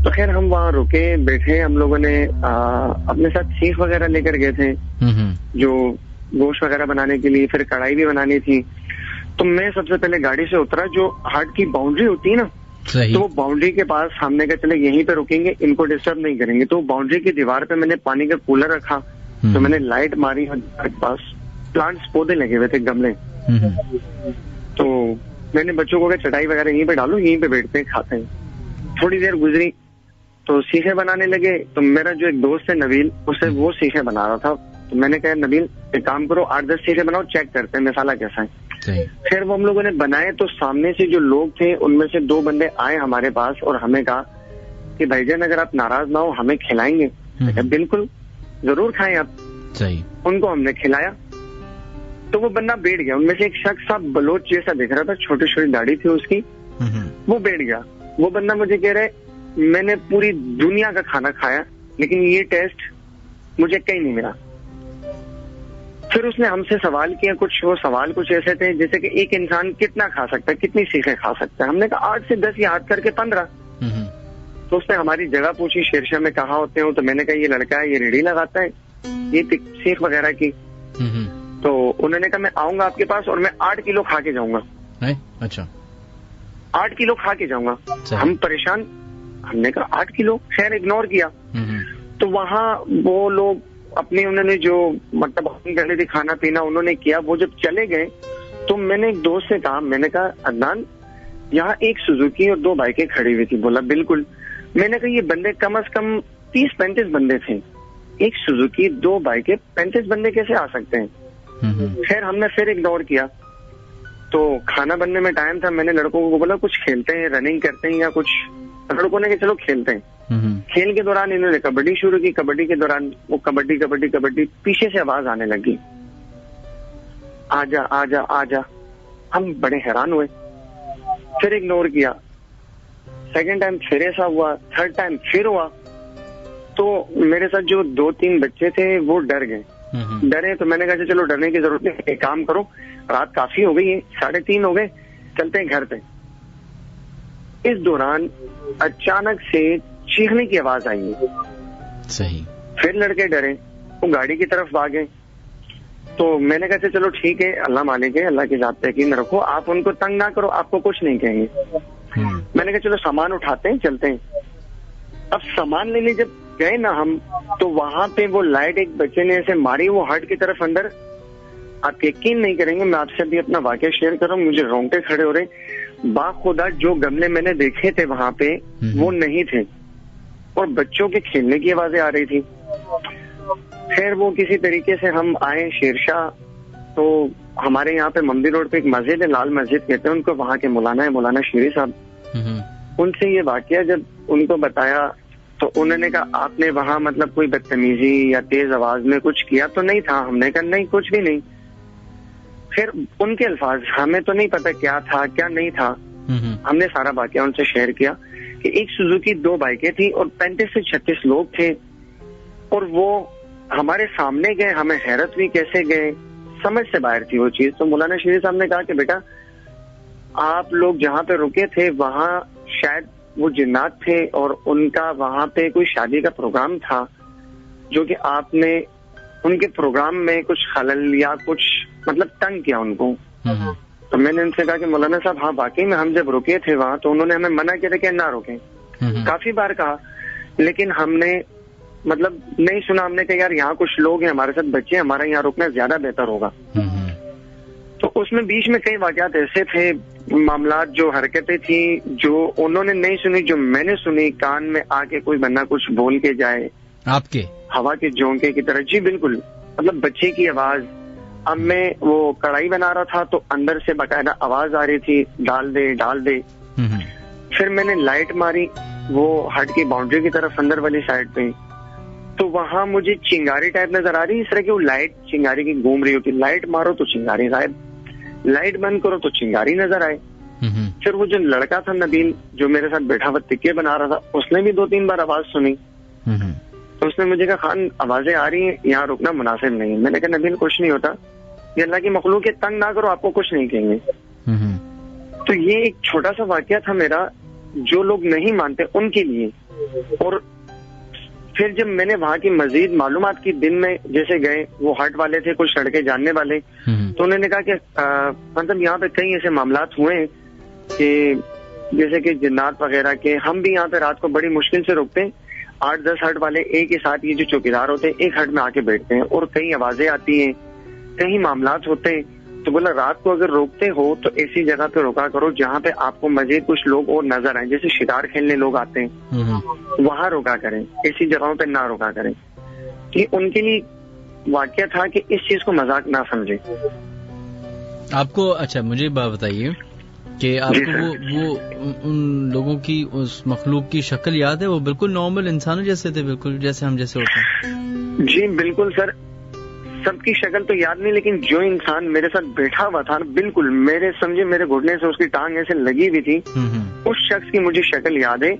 तो खैर हम वहाँ रुके, बैठे, हम लोगों ने अपने साथ सीख वगैरह लेकर गए थे जो गोश्त वगैरह बनाने के लिए, फिर कढ़ाई भी बनानी थी। तो मैं सबसे पहले गाड़ी से उतरा, जो हट की बाउंड्री होती है ना, तो वो बाउंड्री के पास हमने कहा चले यहीं पे रुकेंगे, इनको डिस्टर्ब नहीं करेंगे। तो बाउंड्री की दीवार पे मैंने पानी का कूलर रखा, तो मैंने लाइट मारी और पास प्लांट्स पौधे लगे हुए थे, गमले। तो मैंने बच्चों को कहा चटाई वगैरह यहीं पे डालो, यहीं पे बैठते हैं, खाते हैं। थोड़ी देर गुजरी तो सीखे बनाने लगे। तो मेरा जो एक दोस्त है नबील, उससे वो सीखे बना रहा था। तो मैंने कहा नबील एक काम करो, 8-10 सीखे बनाओ, चेक करते हैं मसाला कैसा है। फिर वो हम लोगों ने बनाए। तो सामने से जो लोग थे उनमें से 2 बंदे आए हमारे पास और हमें कहा कि भाईजान अगर आप नाराज ना हो हमें खिलाएंगे। बिल्कुल, जरूर खाएं आप। सही। उनको हमने खिलाया तो वो बंदा बैठ गया। उनमें से एक शख्स था, बलोच जैसा दिख रहा था, छोटी छोटी दाढ़ी थी उसकी, वो बैठ गया। वो बंदा मुझे कह रहे मैंने पूरी दुनिया का खाना खाया लेकिन ये टेस्ट मुझे कहीं नहीं मिला। फिर उसने हमसे सवाल किया, कुछ वो सवाल कुछ ऐसे थे जैसे कि एक इंसान कितना खा सकता है, कितनी सीखें खा सकता है। हमने कहा 8 से 10 याद करके 15। तो उसने हमारी जगह पूछी, शेरशाह में कहाँ होते हो? तो मैंने कहा ये लड़का है, ये रेडी लगाता है ये सीख वगैरह की। तो उन्होंने कहा मैं आऊंगा आपके पास और मैं 8 किलो खा के जाऊंगा। अच्छा, 8 किलो खा के जाऊंगा। हम परेशान, हमने कहा 8 किलो, खैर इग्नोर किया। तो वहाँ वो लोग अपने उन्होंने जो मतलब अपनी गले थी खाना पीना उन्होंने किया। वो जब चले गए तो मैंने एक दोस्त से कहा, मैंने कहा अदनान यहाँ एक सुजुकी और 2 बाइकें खड़ी हुई थी। बोला बिल्कुल। मैंने कहा ये बंदे कम से कम 30-35 बंदे थे, एक सुजुकी 2 बाइकें, 35 बंदे कैसे आ सकते हैं? खैर हमने फिर इग्नोर किया। तो खाना बनने में टाइम था, मैंने लड़कों को बोला कुछ खेलते हैं, रनिंग करते हैं या कुछ। लड़कों ने कहा चलो खेलते हैं। खेल के दौरान इन्होंने कबड्डी शुरू की। कबड्डी के दौरान वो कबड्डी कबड्डी कबड्डी, पीछे से आवाज आने लगी, आजा आजा आजा। हम बड़े हैरान हुए, फिर इग्नोर किया। सेकंड टाइम फिर ऐसा हुआ, थर्ड टाइम फिर हुआ। तो मेरे साथ जो 2-3 बच्चे थे वो डर गए। डरे तो मैंने कहा चलो डरने की जरूरत नहीं, एक काम करो, रात काफी हो गई है, 3:30 हो गए, चलते हैं घर पे। इस दौरान अचानक से चीखने की आवाज आई। सही। फिर लड़के डरे, वो गाड़ी की तरफ भागे। तो मैंने कहा चलो ठीक है, अल्लाह मालिक है, अल्लाह की जात पे यकीन रखो, आप उनको तंग ना करो, आपको कुछ नहीं कहेंगे। मैंने कहा चलो सामान उठाते हैं, चलते हैं। अब सामान लेने जब गए ना हम, तो वहां पे वो लाइट एक बच्चे ने ऐसे मारी, वो हट की तरफ अंदर। आप यकीन नहीं करेंगे, मैं आपसे भी अपना वाकया शेयर कर रहा हूँ, मुझे रोंगटे खड़े हो रहे। बाखुदा जो गमले मैंने देखे थे वहां पे वो नहीं थे और बच्चों के खेलने की आवाजें आ रही थी। फिर वो किसी तरीके से हम आए शेरशाह। तो हमारे यहाँ पे मंदिर रोड पे एक मस्जिद है, लाल मस्जिद कहते हैं उनको, वहाँ के मौलाना है, मौलाना शीरी साहब। उनसे ये वाकया जब उनको बताया तो उन्होंने कहा आपने वहाँ मतलब कोई बदतमीजी या तेज आवाज में कुछ किया तो नहीं था? हमने कहा नहीं, कुछ भी नहीं। फिर उनके अल्फाज, हमें तो नहीं पता क्या था क्या नहीं था। हमने सारा वाकया उनसे शेयर किया कि एक सुजुकी 2 बाइकें थी और 35 से 36 लोग थे और वो हमारे सामने गए। हमें हैरत हुई कैसे गए, समझ से बाहर थी वो चीज। तो मौलाना शीरी साहब ने कहा कि बेटा आप लोग जहाँ पे रुके थे वहाँ शायद वो जिन्नात थे और उनका वहाँ पे कोई शादी का प्रोग्राम था, जो कि आपने उनके प्रोग्राम में कुछ खलल या कुछ मतलब तंग किया उनको। तो मैंने उनसे कहा कि मौलाना साहब हाँ वाकई में हम जब रुके थे वहाँ तो उन्होंने हमें मना किया था कि ना रुके, काफी बार कहा, लेकिन हमने मतलब नहीं सुना। हमने कहा यार यहाँ कुछ लोग हैं, हमारे साथ बच्चे, हमारा यहाँ रुकना ज्यादा बेहतर होगा। तो उसमें बीच में कई वाकयात ऐसे थे, मामलात जो हरकतें थी जो उन्होंने नहीं सुनी, जो मैंने सुनी, कान में आके कोई बंदा कुछ बोल के जाए आपके, हवा के झोंके की तरह। जी बिल्कुल, मतलब बच्चे की आवाज। अब मैं वो कढ़ाई बना रहा था तो अंदर से बकायदा आवाज आ रही थी, डाल दे डाल दे। फिर मैंने लाइट मारी वो हट की बाउंड्री की तरफ अंदर वाली साइड पे, तो वहां मुझे चिंगारी टाइप नजर आ रही, इस तरह की वो लाइट चिंगारी की घूम रही होती, लाइट मारो तो चिंगारी गायब, लाइट बंद करो तो चिंगारी नजर आए। फिर वो जो लड़का था नबील जो मेरे साथ बैठा हुआ टिक्के बना रहा था, उसने भी 2-3 बार आवाज सुनी, तो उसने मुझे कहा खान आवाजें आ रही हैं, यहाँ रुकना मुनासिब नहीं है। मैंने कहा नबील कुछ नहीं होता, ये अल्लाह की मखलूक है, तंग ना करो, आपको कुछ नहीं कहेंगे। तो ये एक छोटा सा वाकया था मेरा, जो लोग नहीं मानते उनके लिए। और फिर जब मैंने वहाँ की मजीद मालूमात की, दिन में जैसे गए, वो हट वाले थे, कुछ सड़कें जानने वाले, तो उन्होंने कहा कि मतलब यहाँ पे कई ऐसे मामलात हुए हैं कि जैसे कि जिन्नात वगैरह के, हम भी यहाँ पे रात को बड़ी मुश्किल से रुकते हैं, 8-10 हट वाले एक ही साथ, ये जो चौकीदार होते हैं, एक हट में आके बैठते हैं और कई आवाजें आती हैं, कई मामलात होते हैं। तो बोला रात को अगर रोकते हो तो ऐसी जगह पे रोका करो जहाँ पे आपको मजीद कुछ लोग और नजर आए, जैसे शिकार खेलने लोग आते हैं, वहां रोका करें, ऐसी जगहों पे ना रोका करें। कि उनके लिए वाकया था कि इस चीज को मजाक ना समझे। आपको अच्छा मुझे बात बताइए कि आपको वो उन लोगों की, उस मखलूक की शक्ल याद है? वो बिल्कुल नॉर्मल इंसानों जैसे थे, बिल्कुल जैसे हम जैसे होते हैं। जी बिल्कुल सर, सबकी शक्ल तो याद नहीं, लेकिन जो इंसान मेरे साथ बैठा हुआ था बिल्कुल मेरे समझे मेरे घुटने से उसकी टांग ऐसे लगी हुई थी, उस शख्स की मुझे शक्ल याद है।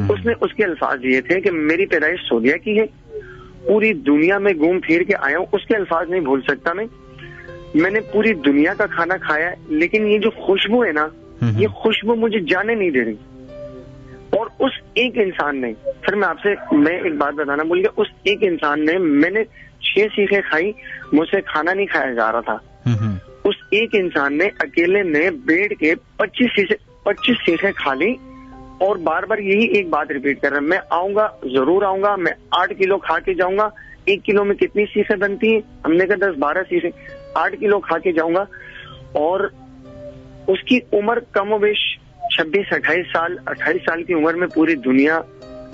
उसने उसके अल्फाज ये थे कि मेरी पैदाइश सोदिया की है, पूरी दुनिया में घूम फिर के आया हूँ, उसके अल्फाज नहीं भूल सकता मैंने पूरी दुनिया का खाना खाया, लेकिन ये जो खुशबू है ना, ये खुशबू मुझे जाने नहीं दे रही। और उस एक इंसान ने, फिर मैं एक बात बताना भूल गया, उस एक इंसान ने, मैंने 6 सीखें खाई, मुझसे खाना नहीं खाया जा रहा था, उस एक इंसान ने अकेले ने बैठ के 25 सीखें खा ली और बार बार यही एक बात रिपीट कर रहा है, मैं आऊंगा, जरूर आऊंगा, मैं 8 किलो खा के जाऊंगा। 1 किलो में कितनी सीखें बनती है? हमने कहा 10-12 सीखें, 8 किलो खा के जाऊंगा। और उसकी उम्र कमोबेश 26-28 साल, 28 साल की उम्र में पूरी दुनिया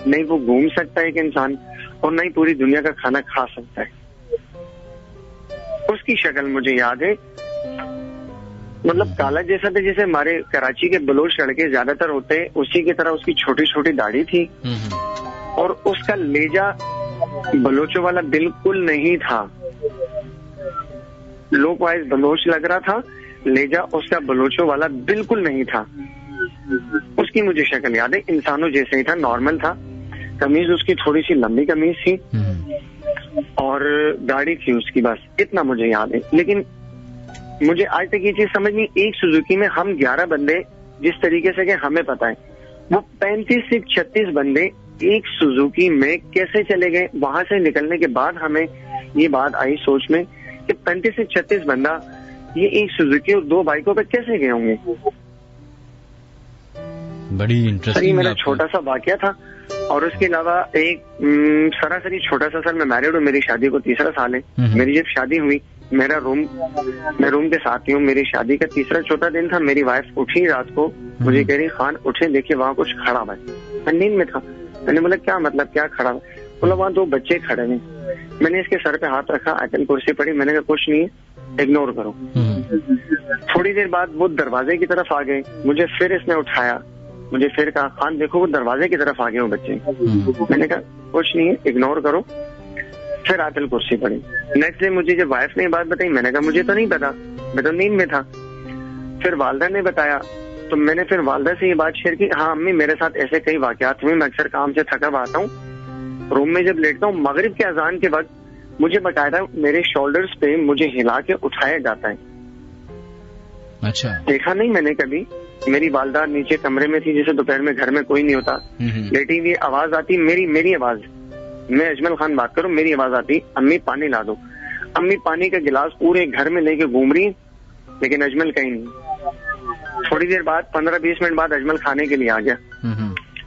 नहीं वो घूम सकता है एक इंसान, और नहीं पूरी दुनिया का खाना खा सकता है। उसकी शक्ल मुझे याद है, मतलब काला जैसा था, जैसे हमारे कराची के बलोच लड़के ज्यादातर होते हैं, उसी की तरह उसकी छोटी छोटी दाढ़ी थी, और उसका लेजा बलोचों वाला बिल्कुल नहीं था, लोक वाइज बलोच लग रहा था, लेजा उसका बलोचों वाला बिल्कुल नहीं था। उसकी मुझे शक्ल याद है, इंसानों जैसे ही था, नॉर्मल था, कमीज उसकी थोड़ी सी लंबी कमीज थी और दाढ़ी थी उसकी, बस इतना मुझे याद है। लेकिन मुझे आज तक ये चीज समझ नहीं, एक सुजुकी में हम 11 बंदे, जिस तरीके से कि हमें पता है, वो 35 से 36 बंदे एक सुजुकी में कैसे चले गए। वहां से निकलने के बाद हमें ये बात आई सोच में कि 35 से 36 बंदा ये एक सुजुकी और 2 बाइकों पे कैसे गए होंगे। बड़ी इंटरेस्टिंग मेरा छोटा सा वाकया था। और उसके अलावा एक सरासरी छोटा सा, सर मैं मैरिड हूँ, मेरी शादी को 3रा साल है। मेरी जब शादी हुई, मैं रूम के साथ ही हूँ, मेरी शादी का 3रा-4था दिन था। मेरी वाइफ उठी रात को, मुझे कह रही खान उठे, देखिए वहाँ कुछ खड़ा हुआ है। मैं नींद में था, मैंने बोला क्या मतलब, क्या खड़ा हुआ? बोला वहाँ 2 बच्चे खड़े हैं। मैंने इसके सर पे हाथ रखा, आयतल कुर्सी पड़ी, मैंने कहा कुछ नहीं है, इग्नोर करो। थोड़ी देर बाद वो दरवाजे की तरफ आ गए, मुझे फिर इसने उठाया, मुझे फिर कहा खान देखो वो दरवाजे की तरफ आ गए वो बच्चे। मैंने कहा कुछ नहीं है, इग्नोर करो। फिर आयतल कुर्सी पड़ी। नेक्स्ट डे मुझे जब वाइफ ने बात बताई, मैंने कहा मुझे तो नहीं पता, मैं तो नींद में था। फिर वालदा ने बताया, तो मैंने फिर वालदा से ये बात शेयर की, हाँ अम्मी मेरे साथ ऐसे कई वाकयात हुए, मैं अक्सर काम से थका हुआ आता हूँ, रूम में जब लेटता हूँ, मगरिब के अजान के वक्त मुझे बकायदा मेरे शोल्डर्स पे मुझे हिला के उठाया जाता है। अच्छा, देखा नहीं मैंने कभी। मेरी वालदा नीचे कमरे में थी, जैसे दोपहर में घर में कोई नहीं होता, लेटी हुई आवाज आती, मेरी आवाज, मैं अजमल खान बात करूं, मेरी आवाज आती, अम्मी पानी ला दो। अम्मी पानी का गिलास पूरे घर में लेके घूम रही, लेकिन अजमल कहीं नहीं। थोड़ी देर बाद 15-20 मिनट बाद अजमल खाने के लिए आ गया।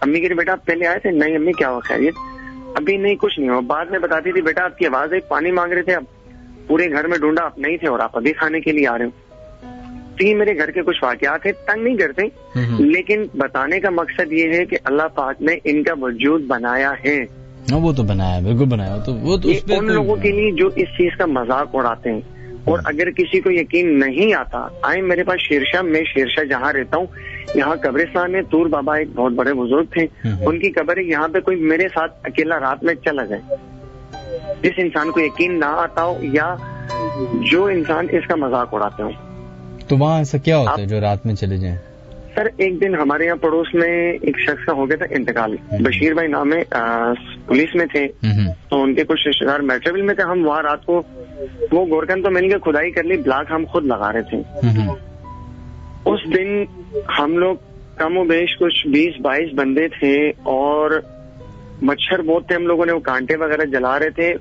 अम्मी कह रही बेटा आप पहले आए थे? नहीं अम्मी क्या हुआ, खैरियत? अभी नहीं कुछ नहीं हुआ। बाद में बताती थी बेटा आपकी आवाज आई, पानी मांग रहे थे, अब पूरे घर में ढूंढा आप नहीं थे और आप अभी खाने के लिए आ रहे हो। तो ये मेरे घर के कुछ वाकयात है, तंग नहीं करते, लेकिन बताने का मकसद ये है कि अल्लाह पाक ने इनका वजूद बनाया है। वो तो बनाया, बिल्कुल बनाया। तो उन लोगों के लिए जो इस चीज का मजाक उड़ाते हैं। और अगर किसी को यकीन नहीं आता, आए मेरे पास शेरशाह, मैं शेरशाह जहाँ रहता हूँ, यहाँ कब्रिस्तान में तूर बाबा एक बहुत बड़े बुजुर्ग थे, उनकी कब्र है, यहाँ पे कोई मेरे साथ अकेला रात में चला जाए, जिस इंसान को यकीन ना आता हो या जो इंसान इसका मजाक उड़ाते हो। तो वहाँ ऐसा क्या होता है जो रात में चले जाएं? सर एक दिन हमारे यहाँ पड़ोस में एक शख्स का हो गया था इंतकाल। बशीर भाई नाम है, पुलिस में थे, तो उनके कुछ रिश्तेदार मेट्रोविल में थे। हम वहाँ रात को वो गोरकन तो मिल के खुदाई कर ली, ब्लॉक हम खुद लगा रहे थे। उस दिन हम लोग कमोबेश कुछ 20-22 बंदे थे और मच्छर बहुत थे। हम लोगों ने वो कांटे वगैरह जला रहे थे।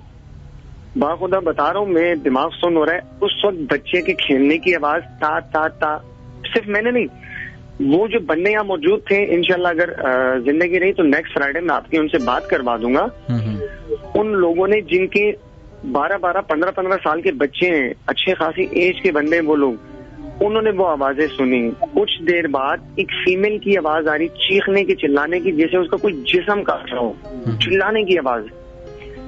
बाखुदा बता रहा हूँ, मैं दिमाग सुन हो रहा है। उस वक्त बच्चे के खेलने की आवाज ता ता ता, सिर्फ मैंने नहीं, वो जो बंदे यहाँ मौजूद थे, इंशाल्लाह अगर जिंदगी रही तो नेक्स्ट फ्राइडे मैं आपकी उनसे बात करवा दूंगा। उन लोगों ने जिनके 12-12, 15-15 साल के बच्चे हैं, अच्छे खासी एज के बंदे हैं वो लोग, उन्होंने वो आवाजें सुनी। कुछ देर बाद एक फीमेल की आवाज आ रही, चीखने की, चिल्लाने की, जैसे उसका कोई जिस्म काट रहा हो, चिल्लाने की आवाज।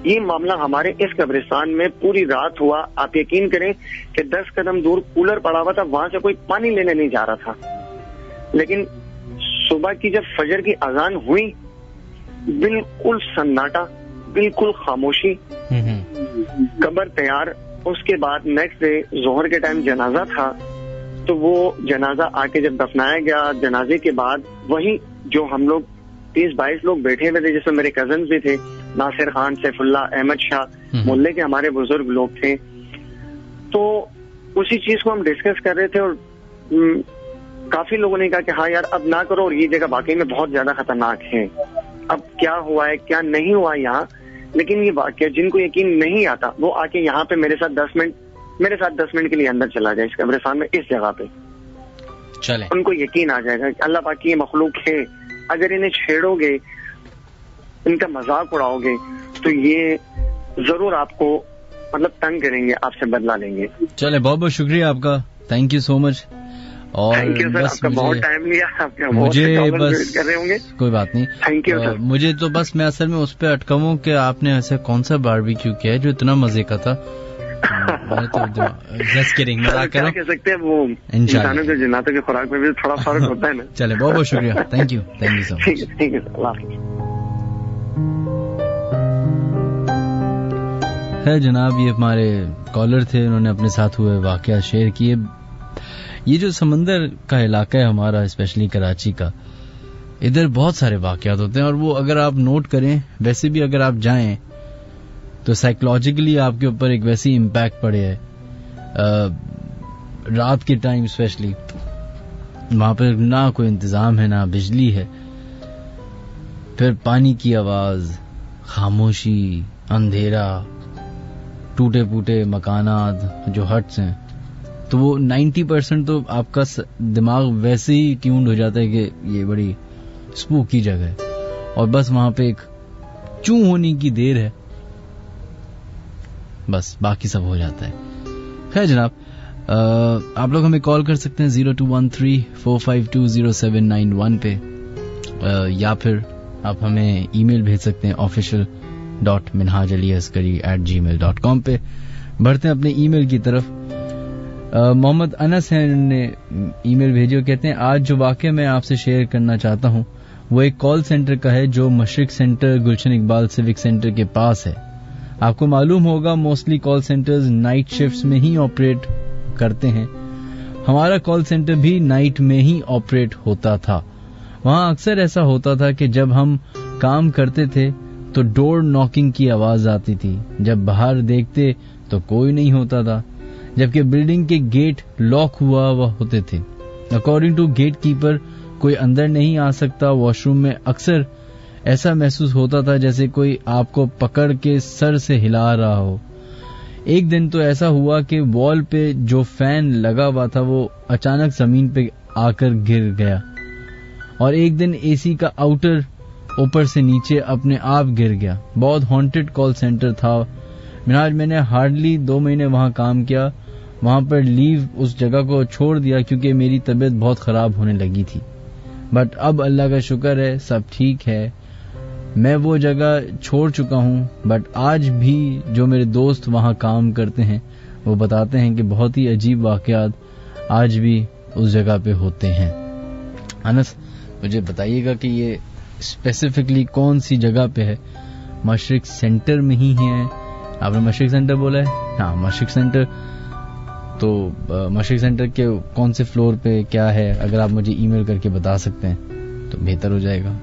ये मामला हमारे इस कब्रिस्तान में पूरी रात हुआ। आप यकीन करें कि 10 कदम दूर कूलर पड़ा हुआ था, वहां से कोई पानी लेने नहीं जा रहा था। लेकिन सुबह की जब फजर की अजान हुई, बिल्कुल सन्नाटा, बिल्कुल खामोशी, कब्र तैयार। उसके बाद नेक्स्ट डे जोहर के टाइम जनाजा था, तो वो जनाजा आके जब दफनाया गया, जनाजे के बाद वही जो हम लोग 30-22 लोग बैठे हुए थे, जिसमें मेरे कजन भी थे, नासिर खान, सैफुल्लाह, अहमद शाह, मोहल्ले के हमारे बुजुर्ग लोग थे। तो उसी चीज को हम डिस्कस कर रहे थे और काफी लोगों ने कहा कि हाँ यार अब ना करो, और ये जगह वाकई में बहुत ज्यादा खतरनाक है। अब क्या हुआ है क्या नहीं हुआ यहाँ, लेकिन ये वाकया जिनको यकीन नहीं आता वो आके यहाँ पे मेरे साथ 10 मिनट के लिए अंदर चला जाए इस कब्रिस्तान में, इस जगह पे चले, उनको यकीन आ जाएगा कि अल्लाह पाक की ये मखलूक है। अगर इन्हें छेड़ोगे, इनका मजाक उड़ाओगे, तो ये जरूर आपको मतलब तंग करेंगे, आपसे बदला लेंगे। चले, बहुत बहुत शुक्रिया आपका, थैंक यू सो मच। और थैंक यू सर, आपका बहुत टाइम लिया, आपका मुझे बस कर रहे होंगे, कोई बात नहीं, थैंक यू सर। मुझे तो बस मैं असल में उस पर अटका हूँ कि आपने ऐसा कौन सा बारबेक्यू किया है जो इतना मजे का था। मैं तो जस्ट किडिंग, मजाक कर रहा हूं। कह सकते हैं वो इंसानों के जिन्नातों की खुराक में भी थोड़ा फर्क होता है ना। चले, बहुत बहुत शुक्रिया, थैंक यू सो मच। ठीक है सर, अल्लाह हाफिज़। है जनाब, ये हमारे कॉलर थे, उन्होंने अपने साथ हुए वाकया शेयर किए। ये जो समंदर का इलाका है हमारा, स्पेशली कराची का, इधर बहुत सारे वाकयात होते हैं, और वो अगर आप नोट करें, वैसे भी अगर आप जाएं तो साइकोलॉजिकली आपके ऊपर एक वैसी इम्पैक्ट पड़े है। रात के टाइम स्पेशली वहां पर ना कोई इंतजाम है, ना बिजली है, फिर पानी की आवाज, खामोशी, अंधेरा, टूटे फूटे मकानात जो हट्स हैं, तो वो 90% तो आपका दिमाग वैसे ही ट्यून्ड हो जाता है कि ये बड़ी स्पूकी जगह है, और बस वहां पे एक चूं होने की देर है, बस बाकी सब हो जाता है। खैर जनाब, आप लोग हमें कॉल कर सकते हैं 0213-452-0791 पे, या फिर आप हमें ईमेल भेज सकते हैं official.minhajaliaskari@gmail.com पे। बढ़ते हैं अपने ईमेल की तरफ। मोहम्मद अनस हैं, उन्होंने ईमेल भेजी और कहते हैं, आज जो वाकया मैं आपसे शेयर करना चाहता हूं वो एक कॉल सेंटर का है जो मशरिक सेंटर गुलशन इकबाल सिविक सेंटर के पास है। आपको मालूम होगा mostly call centres night shifts में ही ऑपरेट करते हैं। हमारा कॉल सेंटर भी नाइट में ही ऑपरेट होता था। वहां अक्सर ऐसा होता था कि जब हम काम करते थे तो डोर नॉकिंग की आवाज आती थी, जब बाहर देखते तो कोई नहीं होता था, जबकि बिल्डिंग के गेट लॉक हुआ होते थे। अकॉर्डिंग टू गेट कीपर कोई अंदर नहीं आ सकता। वॉशरूम में अक्सर ऐसा महसूस होता था जैसे कोई आपको पकड़ के सर से हिला रहा हो। एक दिन तो ऐसा हुआ कि वॉल पे जो फैन लगा हुआ था वो अचानक जमीन पे आकर गिर गया, और एक दिन एसी का आउटर ऊपर से नीचे अपने आप गिर गया। बहुत हॉन्टेड कॉल सेंटर था। मिनाज, मैंने हार्डली 2 महीने वहां काम किया। वहां पर लीव उस जगह को छोड़ दिया क्योंकि मेरी तबीयत बहुत खराब होने लगी थी, बट अब अल्लाह का शुक्र है सब ठीक है। मैं वो जगह छोड़ चुका हूं, बट आज भी जो मेरे दोस्त वहां काम करते हैं वो बताते हैं कि बहुत ही अजीब वाकयात आज भी उस जगह पे होते हैं। अनस, मुझे बताइएगा कि ये स्पेसिफिकली कौन सी जगह पे है, मशरिक सेंटर में ही है आपने मशरिक सेंटर बोला है? हाँ, मशरिक सेंटर। तो मशरिक सेंटर के कौन से फ्लोर पे क्या है, अगर आप मुझे ईमेल करके बता सकते हैं तो बेहतर हो जाएगा।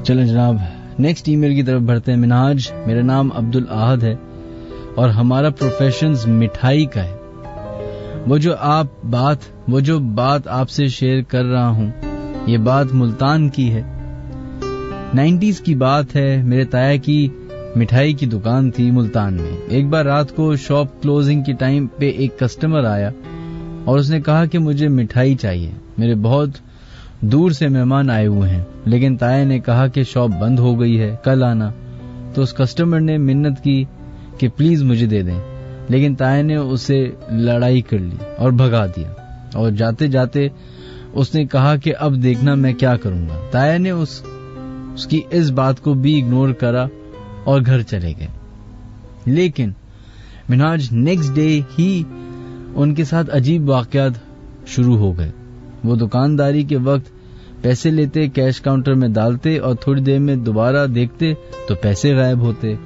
चलो जनाब, नेक्स्ट ईमेल की तरफ बढ़ते हैं। मिनाज, मेरा नाम अब्दुल आहद है और हमारा प्रोफेशंस मिठाई का है। वो जो बात आपसे शेयर कर रहा हूँ, ये बात मुल्तान की है। 90s की बात है। मेरे ताया की मिठाई की दुकान थी मुल्तान में। एक बार रात को शॉप क्लोजिंग के टाइम पे एक कस्टमर आया और उसने कहा कि मुझे मिठाई चाहिए। मेरे बहुत दूर से मेहमान आए हुए हैं, लेकिन ताया ने कहा कि शॉप बंद हो गई है, कल आना। तो उस कस्टमर ने मिन्नत की कि प्लीज मुझे दे दें, लेकिन ताया ने उससे लड़ाई कर ली और भगा दिया। और जाते जाते उसने कहा कि अब देखना मैं क्या करूंगा। ताया ने उसकी इस बात को भी इग्नोर करा और घर चले गए। लेकिन मिनाज, नेक्स्ट डे ही उनके साथ अजीब वाकयात शुरू हो गए। वो दुकानदारी के वक्त पैसे लेते, कैश काउंटर में डालते और थोड़ी देर में दोबारा देखते तो पैसे गायब होते।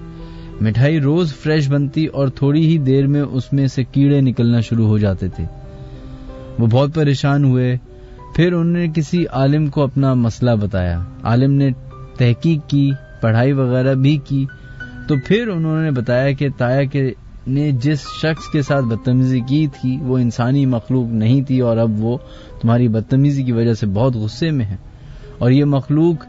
मिठाई रोज फ्रेश बनती और थोड़ी ही देर में उसमें से कीड़े निकलना शुरू हो जाते थे। वो बहुत परेशान हुए। फिर उन्होंने किसी आलिम को अपना मसला बताया। आलिम ने तहकीक की, पढ़ाई वगैरह भी की। तो फिर उन्होंने बताया कि ताया ने जिस शख्स के साथ बदतमीजी की थी वो इंसानी मखलूक नहीं थी और अब वो तुम्हारी बदतमीजी की वजह से बहुत गुस्से में है। और ये मखलूक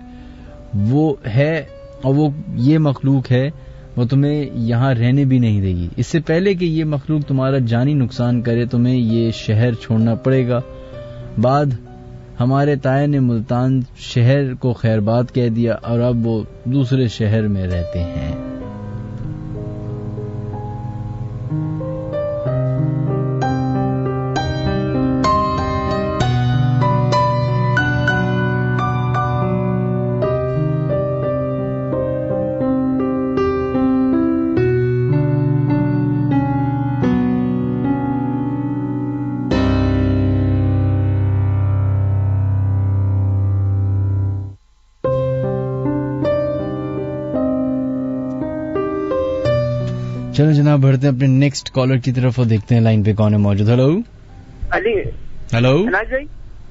वो तुम्हें यहाँ रहने भी नहीं देगी। इससे पहले कि ये मखलूक तुम्हारा जानी नुकसान करे, तुम्हें ये शहर छोड़ना पड़ेगा। बाद हमारे ताया ने मुल्तान शहर को खैरबाद कह दिया और अब वो दूसरे शहर में रहते हैं। चलो जनाब, बढ़ते हैं अपने नेक्स्ट कॉलर की तरफ और देखते हैं लाइन पे कौन है मौजूद। हेलो अली। हेलो मनाज भाई।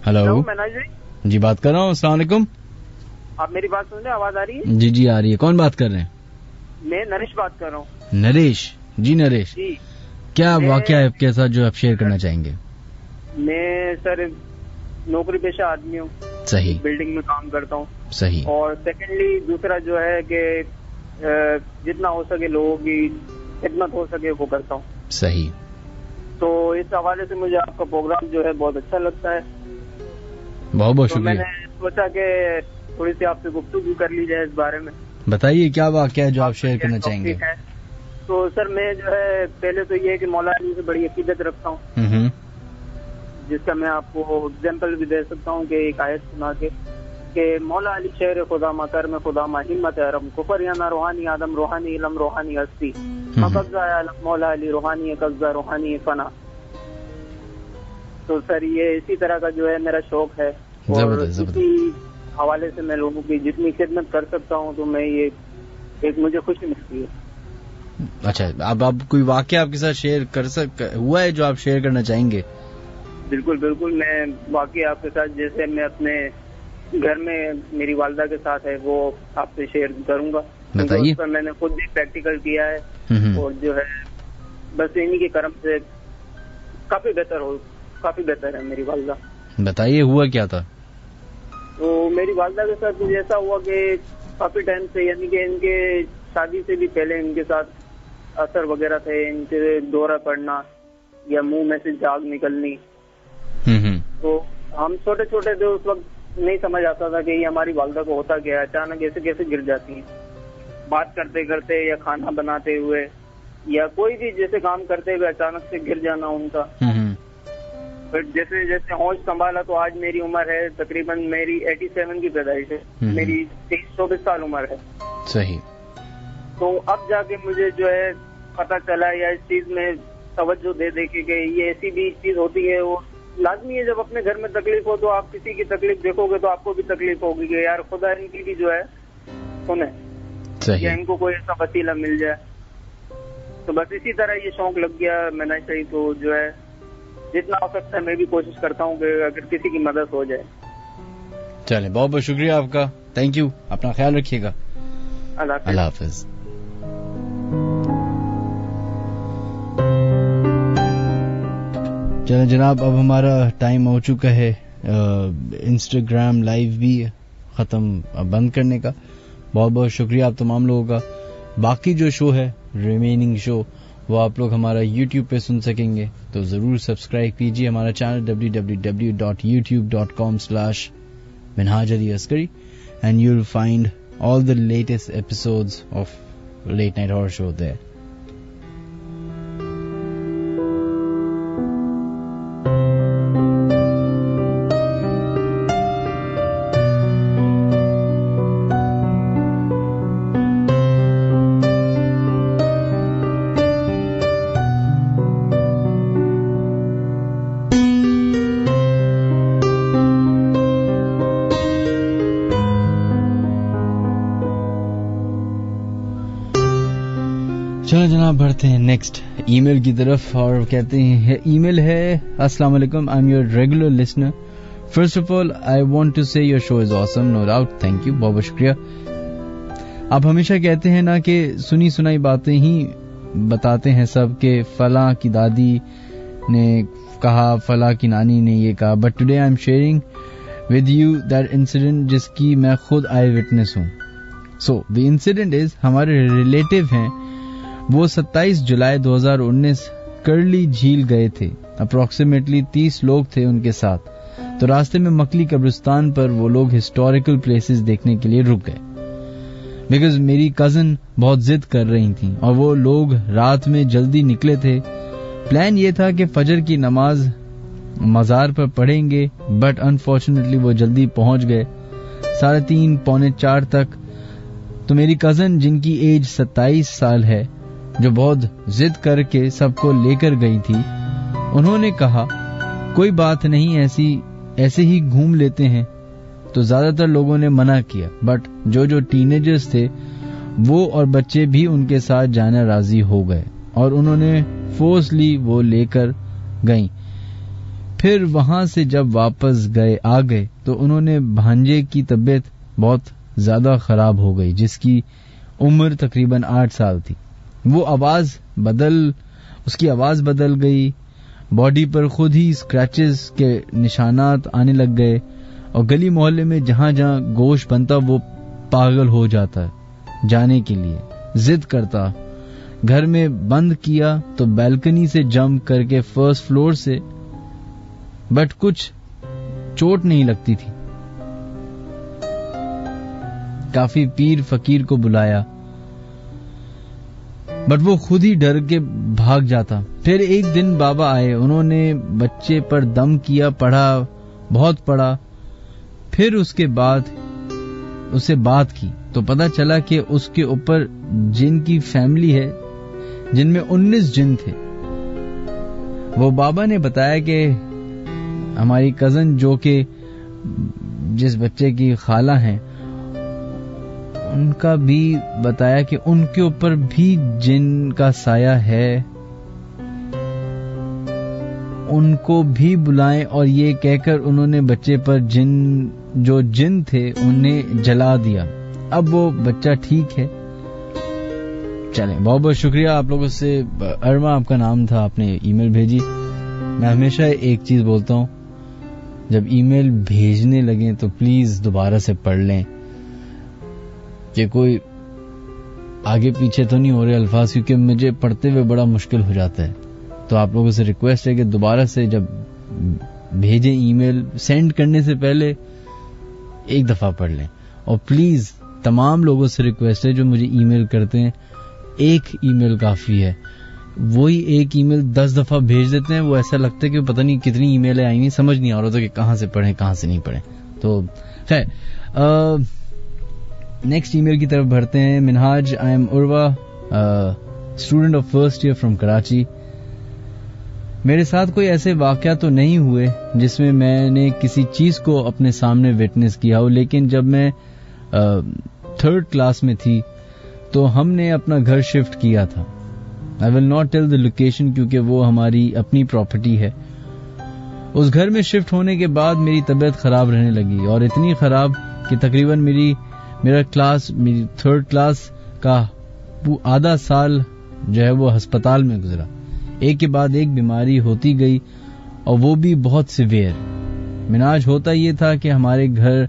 हेलो मनाज भाई जी, बात कर रहा हूँ। अस्सलाम वालेकुम। आप मेरी बात सुन रहे हैं? आवाज आ रही है? जी जी आ रही है। कौन बात कर रहे हैं? मैं नरेश बात कर रहा हूँ। नरेश जी। नरेश जी, क्या वाकया है आपके साथ जो आप शेयर करना चाहेंगे? मैं सर नौकरी पेशा आदमी हूँ। सही। बिल्डिंग में काम करता हूँ। सही। और सेकेंडली दूसरा जो है कि जितना हो सके लोगों की खिदमत हो सके वो करता हूँ। सही। तो इस हवाले से मुझे आपका प्रोग्राम जो है बहुत अच्छा लगता है। बहुत बहुत तो शुक्रिया। मैंने सोचा कि थोड़ी सी आपसे गुफ्तगू कर ली जाए इस बारे में। बताइए क्या वाकया है जो आप शेयर करना चाहेंगे? तो सर मैं जो है पहले तो ये है कि मौला अली से बड़ी अकीदत रखता हूँ, जिसका मैं आपको एग्जाम्पल भी दे सकता हूँ कि एक आयत सुना के मौला अली शेर खुदा मकर में खुदा मा हिम्मत अरम कुफर याना रूहानी आदम रूहानी इलम रूहानी हस्ती कब्जा आलम मौला अली रूहानी कब्जा रूहानी फना। तो सर ये इसी तरह का जो है मेरा शौक है और इसी हवाले से मैं लोगों की जितनी खिदमत कर सकता हूँ तो मैं ये एक मुझे खुशी मिलती है। अच्छा, अब आप कोई वाकया आपके साथ शेयर हुआ है जो आप शेयर करना चाहेंगे? बिल्कुल बिल्कुल, मैं वाकई आपके साथ जैसे मैं अपने घर में मेरी वालदा के साथ है वो आपसे शेयर करूंगा। बताइए। पर मैंने खुद भी प्रैक्टिकल किया है और जो है बस इन्हीं के कर्म से काफी बेहतर है मेरी वालदा। बताइए हुआ क्या था? तो मेरी वालदा के साथ मुझे ऐसा हुआ कि काफी टाइम से, यानी कि इनके शादी से भी पहले इनके साथ असर वगैरह थे, इनके दौरा पड़ना या मुंह में से झाग निकलनी। तो हम छोटे छोटे थे उस वक्त, नहीं समझ आता था कि ये हमारी वालदा को होता क्या है, अचानक ऐसे कैसे गिर जाती हैं बात करते करते या खाना बनाते हुए या कोई भी जैसे काम करते हुए अचानक से गिर जाना उनका। बट जैसे जैसे होश संभाला तो आज मेरी उम्र है तकरीबन, मेरी 87 की पैदाइश है, मेरी 23-24 साल उम्र है। सही। तो अब जाके मुझे जो है पता चला या इस चीज में तवज्जो दे के ये ऐसी भी चीज होती है। वो लाजमी है, जब अपने घर में तकलीफ हो तो आप किसी की तकलीफ देखोगे तो आपको भी तकलीफ होगी कि यार खुदा इनकी भी जो है सुने, या इनको कोई ऐसा वसीला मिल जाए। तो बस इसी तरह ये शौक लग गया मैंने सही। तो जो है जितना हो सकता है मैं भी कोशिश करता हूँ कि अगर किसी की मदद हो जाए। चले, बहुत बहुत शुक्रिया आपका, थैंक यू, अपना ख्याल रखिएगा, अल्लाह हाफिज। चलो जनाब, अब हमारा टाइम हो चुका है इंस्टाग्राम लाइव भी खत्म बंद करने का। बहुत बहुत शुक्रिया आप तमाम लोगों का। बाकी जो शो है, रिमेनिंग शो, वो आप लोग हमारा YouTube पे सुन सकेंगे, तो जरूर सब्सक्राइब कीजिए हमारा channel www.youtube.com/minhaj-ali-askari and you'll find all the latest episodes of Late Night Horror Show there. चलो जनाब, बढ़ते हैं नेक्स्ट ईमेल की तरफ और कहते हैं, ईमेल है, अस्सलाम वालेकुम, I am your regular listener. First of all I want to say your show is awesome, no doubt, thank you, बहुत बहुत शुक्रिया। आप हमेशा कहते हैं ना कि सुनी सुनाई बातें ही बताते हैं सब, के फला की दादी ने कहा, फला की नानी ने ये कहा, but today I am sharing with you that incident जिसकी मैं खुद आई विटनेस हूँ। सो द इंसिडेंट इज, हमारे रिलेटिव हैं, वो 27 जुलाई 2019 करली झील गए थे। अप्रोक्सीमेटली 30 लोग थे उनके साथ। तो रास्ते में मकली कब्रिस्तान पर वो लोग हिस्टोरिकल प्लेसेस देखने के लिए रुक गए, बिकॉज मेरी कजन बहुत जिद कर रही थी और वो लोग रात में जल्दी निकले थे। प्लान ये था कि फजर की नमाज मजार पर पढ़ेंगे, बट अनफॉर्चुनेटली वो जल्दी पहुंच गए 3:30 पौने 4 तक। तो मेरी कजन, जिनकी एज 27 साल है, जो बहुत जिद करके सबको लेकर गई थी, उन्होंने कहा कोई बात नहीं, ऐसे ही घूम लेते हैं। तो ज्यादातर लोगों ने मना किया, बट जो टीनेजर्स थे वो और बच्चे भी उनके साथ जाना राजी हो गए और उन्होंने फोर्सली वो लेकर गई। फिर वहां से जब वापस आ गए तो उन्होंने भांजे की तबीयत बहुत ज्यादा खराब हो गई, जिसकी उम्र तकरीबन 8 साल थी। उसकी आवाज बदल गई, बॉडी पर खुद ही स्क्रैचेस के निशानात आने लग गए और गली मोहल्ले में जहां जहां गोश्त बनता वो पागल हो जाता जाने के लिए, जिद करता। घर में बंद किया तो बैल्कनी से जंप करके फर्स्ट फ्लोर से, बट कुछ चोट नहीं लगती थी। काफी पीर फकीर को बुलाया, बट वो खुद ही डर के भाग जाता। फिर एक दिन बाबा आए, उन्होंने बच्चे पर दम किया, बहुत पढ़ा। फिर उसके बाद उससे बात की तो पता चला कि उसके ऊपर जिन की फैमिली है, जिनमें 19 जिन थे। वो बाबा ने बताया कि हमारी कजन, जो कि जिस बच्चे की खाला हैं, उनका भी बताया कि उनके ऊपर भी जिन का साया है, उनको भी बुलाएं। और ये कहकर उन्होंने बच्चे पर जो जिन थे उन्हें जला दिया। अब वो बच्चा ठीक है। चलें, बहुत बहुत शुक्रिया आप लोगों से। अरमा आपका नाम था, आपने ईमेल भेजी। मैं हमेशा एक चीज बोलता हूं, जब ईमेल भेजने लगे तो प्लीज दोबारा से पढ़ लें कि कोई आगे पीछे तो नहीं हो रहे अल्फाज, क्योंकि मुझे पढ़ते हुए बड़ा मुश्किल हो जाता है। तो आप लोगों से रिक्वेस्ट है कि दोबारा से जब भेजें ईमेल, सेंड करने से पहले एक दफा पढ़ लें। और प्लीज तमाम लोगों से रिक्वेस्ट है जो मुझे ईमेल करते हैं, एक ईमेल काफी है। वही एक ईमेल 10 दफा भेज देते हैं, वो ऐसा लगता है कि पता नहीं कितनी ईमेलें आई हुई, समझ नहीं आ रहा था कि कहां से पढ़ें कहां से नहीं पढ़ें। तो खैर नेक्स्ट ईमेल की तरफ बढ़ते हैं। Minhaj, I am Urwa, student of first year from Karachi. मेरे साथ कोई ऐसे वाकया तो नहीं हुए जिसमें मैंने किसी चीज को अपने सामने विटनेस किया हो, लेकिन जब मैं 3rd क्लास में थी तो हमने अपना घर शिफ्ट किया था। I will not tell the location क्योंकि वो हमारी अपनी प्रॉपर्टी है। उस घर में शिफ्ट होने के बाद मेरी तबीयत खराब रहने लगी, और इतनी खराब कि तकरीबन मेरी 3rd क्लास का आधा साल जो है वो अस्पताल में गुजरा। एक के बाद एक बीमारी होती गई, और वो भी बहुत सिवियर। मिनाज, होता ये था कि हमारे घर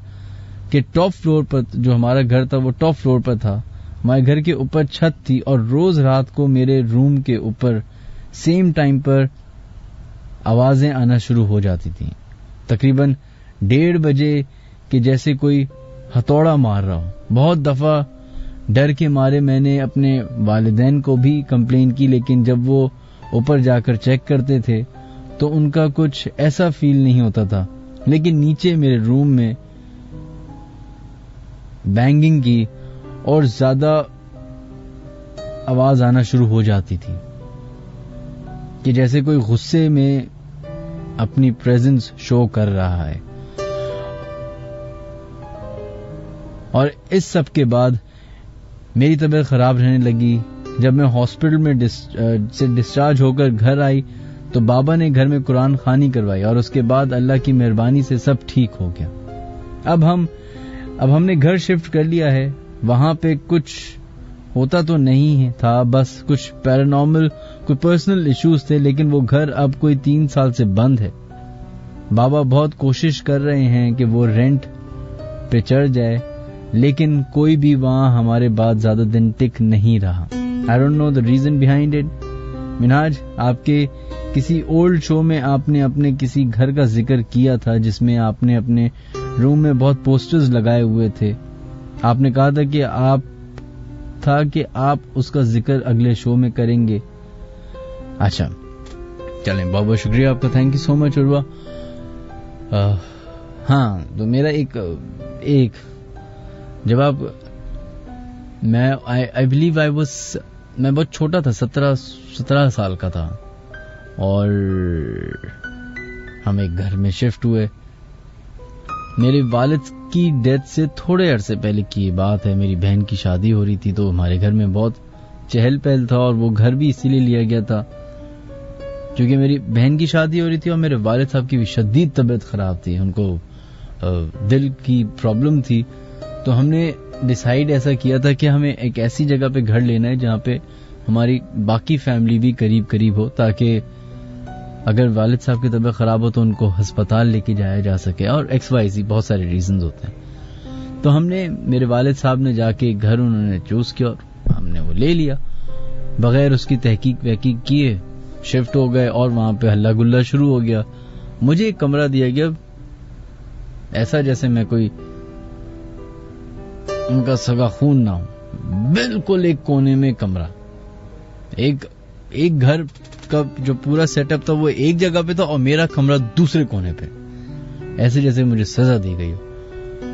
के टॉप फ्लोर पर, जो हमारा घर था वो टॉप फ्लोर पर था, हमारे घर के ऊपर छत थी, और रोज रात को मेरे रूम के ऊपर सेम टाइम पर आवाजें आना शुरू हो जाती थी, तकरीबन 1:30 बजे के जैसे कोई हथौड़ा मार रहा हो। बहुत दफा डर के मारे मैंने अपने वालिदैन को भी कंप्लेन की, लेकिन जब वो ऊपर जाकर चेक करते थे तो उनका कुछ ऐसा फील नहीं होता था। लेकिन नीचे मेरे रूम में बैंगिंग की और ज्यादा आवाज आना शुरू हो जाती थी कि जैसे कोई गुस्से में अपनी प्रेजेंस शो कर रहा है। और इस सब के बाद मेरी तबीयत खराब रहने लगी। जब मैं हॉस्पिटल में से डिस्चार्ज होकर घर आई तो बाबा ने घर में कुरान खानी करवाई, और उसके बाद अल्लाह की मेहरबानी से सब ठीक हो गया। अब हमने घर शिफ्ट कर लिया है। वहां पे कुछ होता तो नहीं था, बस कुछ पैरानॉर्मल, कोई पर्सनल इश्यूज थे, लेकिन वो घर अब कोई 3 साल से बंद है। बाबा बहुत कोशिश कर रहे हैं कि वो रेंट पे चढ़ जाए, लेकिन कोई भी वहां हमारे बाद ज्यादा दिन टिक नहीं रहा। I don't know the reason behind it. Minhaj, आपके किसी ओल्ड शो में आपने अपने किसी घर का जिक्र किया था जिसमें आपने अपने रूम में बहुत पोस्टर्स लगाए हुए थे। आपने कहा था कि आप उसका जिक्र अगले शो में करेंगे। अच्छा, चलें, बहुत बहुत शुक्रिया आपका, thank you so much Urwa. हाँ, तो मेरा एक जब आई बिलीव मैं बहुत छोटा था, 17 साल का था, और हम एक घर में शिफ्ट हुए। मेरे वालिद की डेथ से थोड़े अरसे पहले की बात है। मेरी बहन की शादी हो रही थी, तो हमारे घर में बहुत चहल पहल था, और वो घर भी इसीलिए लिया गया था क्योंकि मेरी बहन की शादी हो रही थी और मेरे वालिद साहब की भी शदीद तबीयत खराब थी, उनको दिल की प्रॉब्लम थी। तो हमने डिसाइड ऐसा किया था कि हमें एक ऐसी जगह पे घर लेना है जहां पे हमारी बाकी फैमिली भी करीब करीब हो, ताकि अगर वालिद साहब की तबीयत खराब हो तो उनको अस्पताल लेके जाया जा सके, और XYZ बहुत सारे रीजंस होते हैं। तो हमने, मेरे वालिद साहब ने जाके घर उन्होंने चूज किया और हमने वो ले लिया बगैर उसकी तहकीक वहकीक किए। शिफ्ट हो गए और वहां पे हल्ला गुल्ला शुरू हो गया। मुझे एक कमरा दिया गया, ऐसा जैसे मैं कोई उनका सगा खून ना हो, बिल्कुल एक कोने में कमरा। एक घर का जो पूरा सेटअप था वो एक जगह पे था और मेरा कमरा दूसरे कोने पे, ऐसे जैसे मुझे सजा दी गई हो।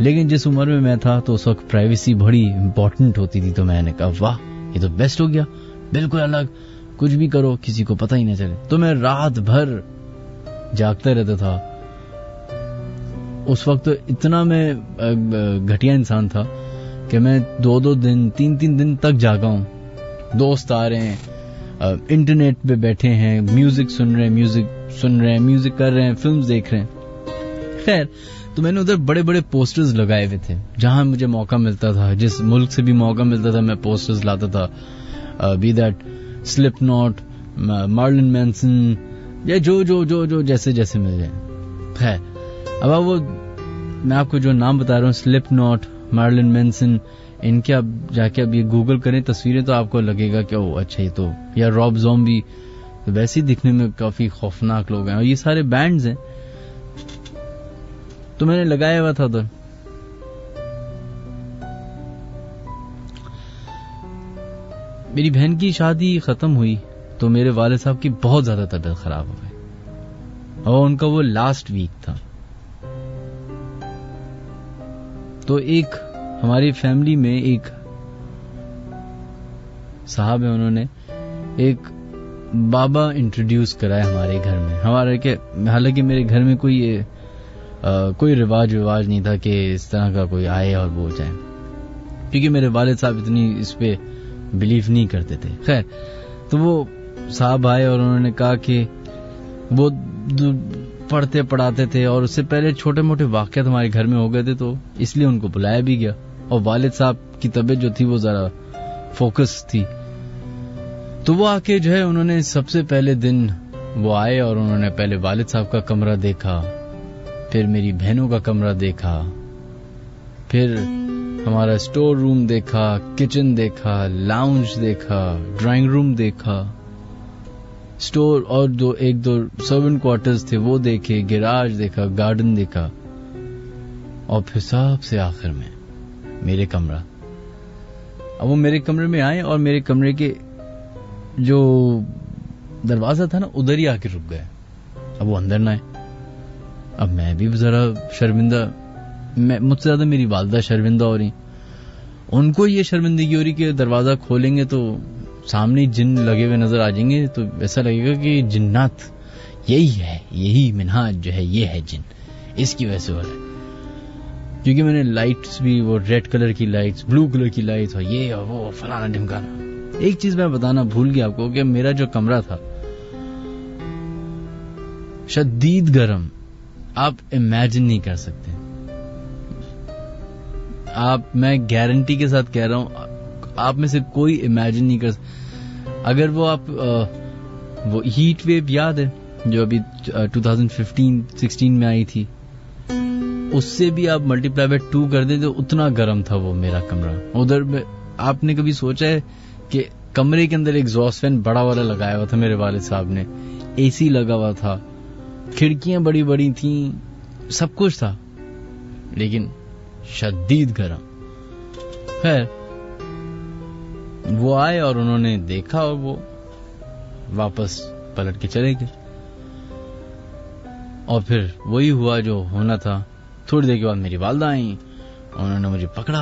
लेकिन जिस उम्र में मैं था तो उस वक्त प्राइवेसी बड़ी इंपॉर्टेंट होती थी, तो मैंने कहा वाह ये तो बेस्ट हो गया, बिल्कुल अलग, कुछ भी करो किसी को पता ही नहीं चले। तो मैं रात भर जागता रहता था। उस वक्त इतना मैं घटिया इंसान था कि मैं 2-2 दिन 3-3 दिन तक जागा हूं। दोस्त आ रहे हैं, इंटरनेट पे बैठे हैं, म्यूजिक सुन रहे हैं, म्यूजिक कर रहे हैं, फिल्म्स देख रहे हैं। खैर, तो मैंने उधर बड़े बड़े पोस्टर्स लगाए हुए थे। जहां मुझे मौका मिलता था, जिस मुल्क से भी मौका मिलता था, मैं पोस्टर्स लाता था। Be that Slipknot, Marilyn Manson, या जो जैसे जैसे मिल जाए। खैर, अब वो मैं आपको जो नाम बता रहा हूँ, स्लिपनॉट, मार्लिन मैनसन, इनके आप जाके अब ये गूगल करें तस्वीरें तो आपको लगेगा कि ओ अच्छा ये तो, या रॉब ज़ॉम्बी, तो वैसे ही दिखने में काफी खौफनाक लोग हैं, और ये सारे बैंड्स हैं। तो मैंने लगाया हुआ था उधर। मेरी बहन की शादी खत्म हुई तो मेरे वालिद साहब की बहुत ज्यादा तबीयत खराब हो गई और उनका वो लास्ट वीक था। तो एक हमारी फैमिली में एक साहब है, उन्होंने एक बाबा इंट्रोड्यूस कराया हमारे घर में। हमारे के हालांकि मेरे घर में कोई रिवाज नहीं था कि इस तरह का कोई आए और वो जाए, क्योंकि मेरे वालिद साहब इतनी इस पे बिलीव नहीं करते थे। खैर, तो वो साहब आए और उन्होंने कहा कि वो पढ़ते पढ़ाते थे और उससे पहले छोटे मोटे वाक़यात हमारे घर में हो गए थे, तो इसलिए उनको बुलाया भी गया। और वालिद साहब की तबीयत जो थी वो जरा फोकस थी, तो वो आके जो है उन्होंने सबसे पहले दिन वो आए और उन्होंने पहले वालिद साहब का कमरा देखा, फिर मेरी बहनों का कमरा देखा, फिर हमारा स्टोर रूम देखा, किचन देखा, लाउंज देखा, ड्राइंग रूम देखा, स्टोर और एक दो सर्वेंट क्वार्टर्स थे वो देखे, गैराज देखा, गार्डन देखा, और फिर सबसे आखिर में मेरे कमरा। अब वो मेरे कमरे में आए और मेरे कमरे के जो दरवाजा था ना उधर ही आके रुक गए। अब वो अंदर ना आए। अब मैं भी जरा शर्मिंदा, मुझसे ज्यादा मेरी वालदा शर्मिंदा हो रही। उनको ये शर्मिंदगी हो रही कि दरवाजा खोलेंगे तो सामने जिन लगे हुए नजर आ जाएंगे, तो ऐसा लगेगा कि जिन्नात यही मिनहाज जो है ये है जिन, इसकी वजह से हो रहा है। क्योंकि मैंने लाइट्स भी वो रेड कलर की लाइट्स, ब्लू कलर की लाइट्स और ये और वो फलाना ढिमकाना। एक चीज मैं बताना भूल गया आपको कि मेरा जो कमरा था शदीद गर्म, आप इमेजिन नहीं कर सकते। मैं गारंटी के साथ कह रहा हूं, आप में से कोई इमेजिन नहीं कर सकता। अगर वो आप वो हीट वेव याद है जो अभी 2015-16 में आई थी, उससे भी आप मल्टीप्लाई बाय 2 कर दे तो उतना गर्म था वो मेरा कमरा। उधर में आपने कभी सोचा है कि कमरे के अंदर एग्जॉस्ट फैन बड़ा वाला लगाया हुआ था मेरे वालिद साहब ने, एसी लगा हुआ था, खिड़कियां बड़ी बड़ी थी, सब कुछ था, लेकिन शदीद गर्म। खैर, वो आए और उन्होंने देखा और वो वापस पलट के चले गए। और फिर वही हुआ जो होना था। थोड़ी देर के बाद मेरी वालदा आई, उन्होंने मुझे पकड़ा,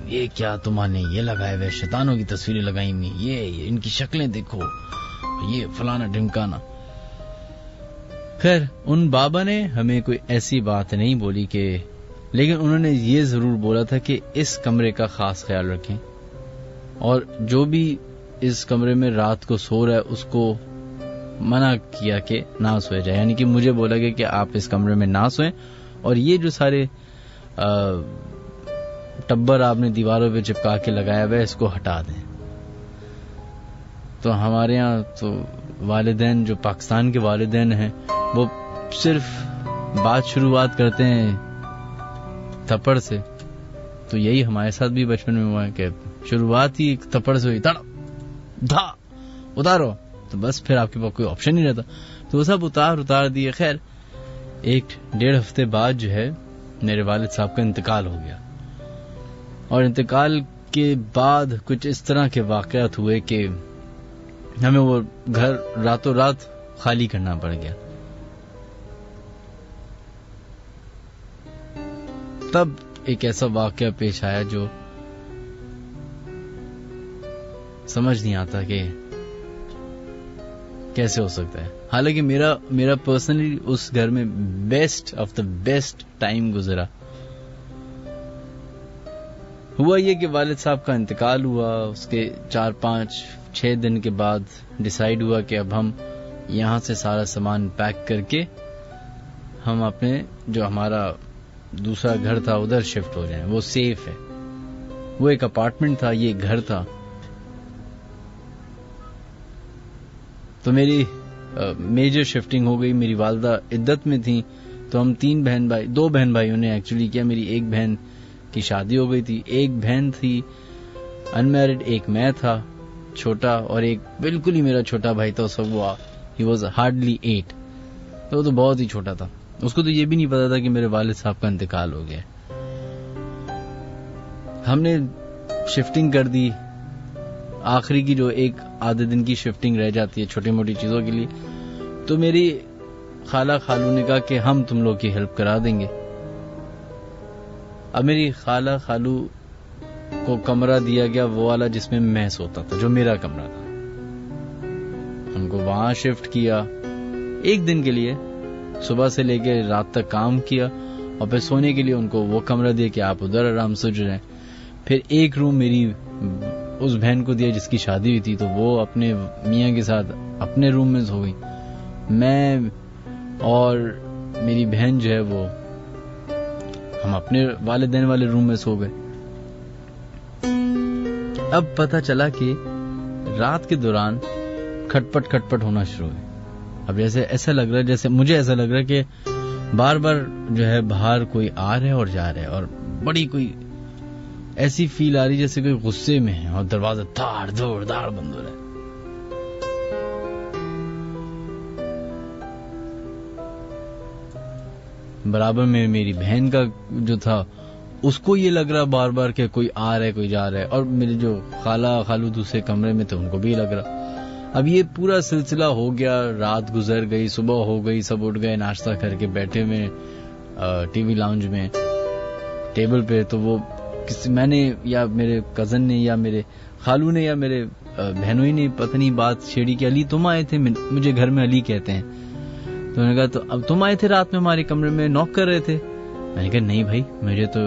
ये क्या तुम्हारे ये लगाए हुए शैतानों की तस्वीरें लगाई हुई, ये इनकी शक्लें देखो, ये फलाना ढिमकाना। खैर, उन बाबा ने हमें कोई ऐसी बात नहीं बोली कि, लेकिन उन्होंने ये जरूर बोला था कि इस कमरे का खास ख्याल रखें और जो भी इस कमरे में रात को सो रहा है उसको मना किया कि ना सोए जाए। यानी कि मुझे बोला गया कि आप इस कमरे में ना सोएं और ये जो सारे टब्बर आपने दीवारों पे चिपका के लगाया हुआ है इसको हटा दें। तो हमारे यहाँ तो वालिदैन, जो पाकिस्तान के वालिदैन हैं, वो सिर्फ बात शुरुआत करते हैं थप्पड़ से। तो यही हमारे साथ भी बचपन में हुआ है कि शुरुआत ही थप्पड़ से हुई, धा उतारो, तो बस फिर आपके पास कोई ऑप्शन नहीं रहता। तो वो सब उतार दिए। खैर, 1-1.5 हफ्ते बाद जो है मेरे वालिद साहब का इंतकाल हो गया और इंतकाल के बाद कुछ इस तरह के वाकयात हुए कि हमें वो घर रातों रात खाली करना पड़ गया। तब एक ऐसा वाकया पेश आया जो समझ नहीं आता कि कैसे हो सकता है। हालांकि मेरा पर्सनली उस घर में best of the best time गुजरा। हुआ ये कि वालिद साहब का इंतकाल हुआ, उसके 4-5-6 दिन के बाद डिसाइड हुआ कि अब हम यहां से सारा सामान पैक करके हम अपने जो हमारा दूसरा घर था उधर शिफ्ट हो जाएं, वो सेफ है। वो एक अपार्टमेंट था, ये घर था। तो मेरी मेजर शिफ्टिंग हो गई। मेरी वालदा इद्दत में थी, तो हम 2 बहन भाइयों ने एक्चुअली किया। मेरी एक बहन की शादी हो गई थी, एक बहन थी अनमैरिड, एक मैं था छोटा, और एक बिल्कुल ही मेरा छोटा भाई था। सब वो ही वॉज हार्डली 8, तो वो तो बहुत ही छोटा था। उसको तो ये भी नहीं पता था कि मेरे वालिद साहब का इंतकाल हो गया। हमने शिफ्टिंग कर दी आखिरी की जो एक आधे दिन की शिफ्टिंग रह जाती है छोटी मोटी चीजों के लिए, तो मेरी खाला खालू ने कहा कि हम तुम लोग की हेल्प करा देंगे। अब मेरी खाला खालू को कमरा दिया गया वो वाला जिसमें मैं सोता था, जो मेरा कमरा था। उनको वहां शिफ्ट किया एक दिन के लिए, सुबह से लेके रात तक काम किया, और फिर सोने के लिए उनको वो कमरा दिया कि आप उधर आराम से रहें। फिर एक रूम मेरी उस बहन को दिया जिसकी शादी हुई थी, तो वो अपने मियाँ के साथ अपने रूम में सो गई। मैं और मेरी बहन जो है वो हम अपने वालिदैन वाले रूम में सो गए। अब पता चला कि रात के दौरान खटपट खटपट होना शुरू हुई। अब जैसे ऐसा लग रहा है, जैसे मुझे ऐसा लग रहा है कि बार बार जो है बाहर कोई आ रहा है और जा रहा है, और बड़ी कोई ऐसी फील आ रही जैसे कोई गुस्से में है और दरवाजा धाड़ धोड़ धाड़ बंद हो रहा है। बराबर में मेरी बहन का जो था उसको ये लग रहा बार बार कि कोई आ रहा है कोई जा रहा है, और मेरे जो खाला खालू दूसरे कमरे में थे उनको भी लग रहा। अब ये पूरा सिलसिला हो गया, रात गुजर गई, सुबह हो गई, सब उठ गए, नाश्ता करके बैठे हुए टीवी लाउंज में टेबल पे। तो वो मैंने या मेरे कजन ने या मेरे खालू ने या मेरे बहनोई ने पता नहीं बात छेड़ी कि अली तुम आए थे, मुझे घर में अली कहते हैं। तो उन्होंने कहा तो अब तुम आए थे रात में हमारे कमरे में, नॉक कर रहे थे। मैंने कहा नहीं भाई, मुझे तो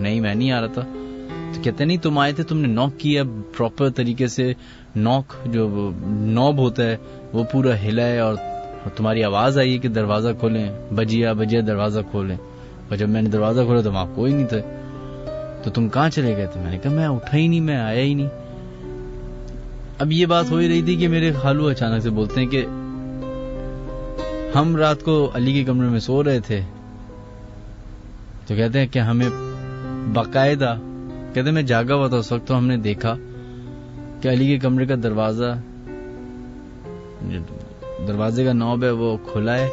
नहीं, मैं नहीं आ रहा था। तो कहते नहीं तुम आए थे, तुमने नॉक किया प्रॉपर तरीके से, नॉक जो नॉब होता है वो पूरा हिला है, और तुम्हारी आवाज आई है कि दरवाजा खोलें, बजिया बजिया दरवाजा खोलें। और जब मैंने दरवाजा खोला तो वहां कोई नहीं थे। तो तुम कहाँ चले गए थे? मैंने कहा मैं उठा ही नहीं, मैं आया ही नहीं। अब ये बात हो ही रही थी कि मेरे खालू अचानक से बोलते हैं कि हम रात को अली के कमरे में सो रहे थे, तो कहते हैं कि हमें बाकायदा, कहते मैं जागा हुआ था उस वक्त, तो हमने देखा कि अली के कमरे का दरवाजे का नॉब है वो खुला है,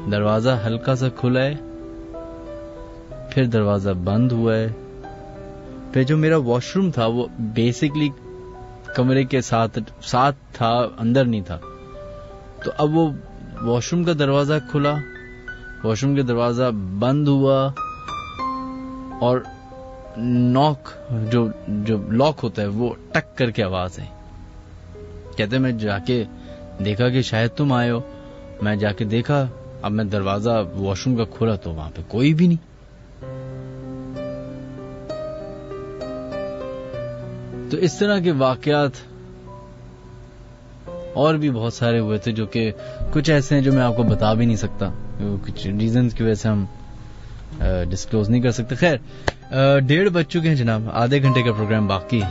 दरवाजा हल्का सा खुला है, फिर दरवाजा बंद हुआ है। फिर जो मेरा वॉशरूम था वो बेसिकली कमरे के साथ था, अंदर नहीं था। तो अब वो वॉशरूम का दरवाजा खुला, वॉशरूम का दरवाजा बंद हुआ, और नॉक जो लॉक होता है वो टक करके आवाज आई। कहते मैं जाके देखा कि शायद तुम आए हो। मैं जाके देखा, अब मैं दरवाजा वॉशरूम का खोला तो वहां पे कोई भी नहीं। तो इस तरह के वाकयात और भी बहुत सारे हुए थे, जो कि कुछ ऐसे हैं जो मैं आपको बता भी नहीं सकता, कुछ रीजंस की वजह से हम डिस्क्लोज नहीं कर सकते। खैर 1:30 बज चुके हैं जनाब, आधे घंटे का प्रोग्राम बाकी है,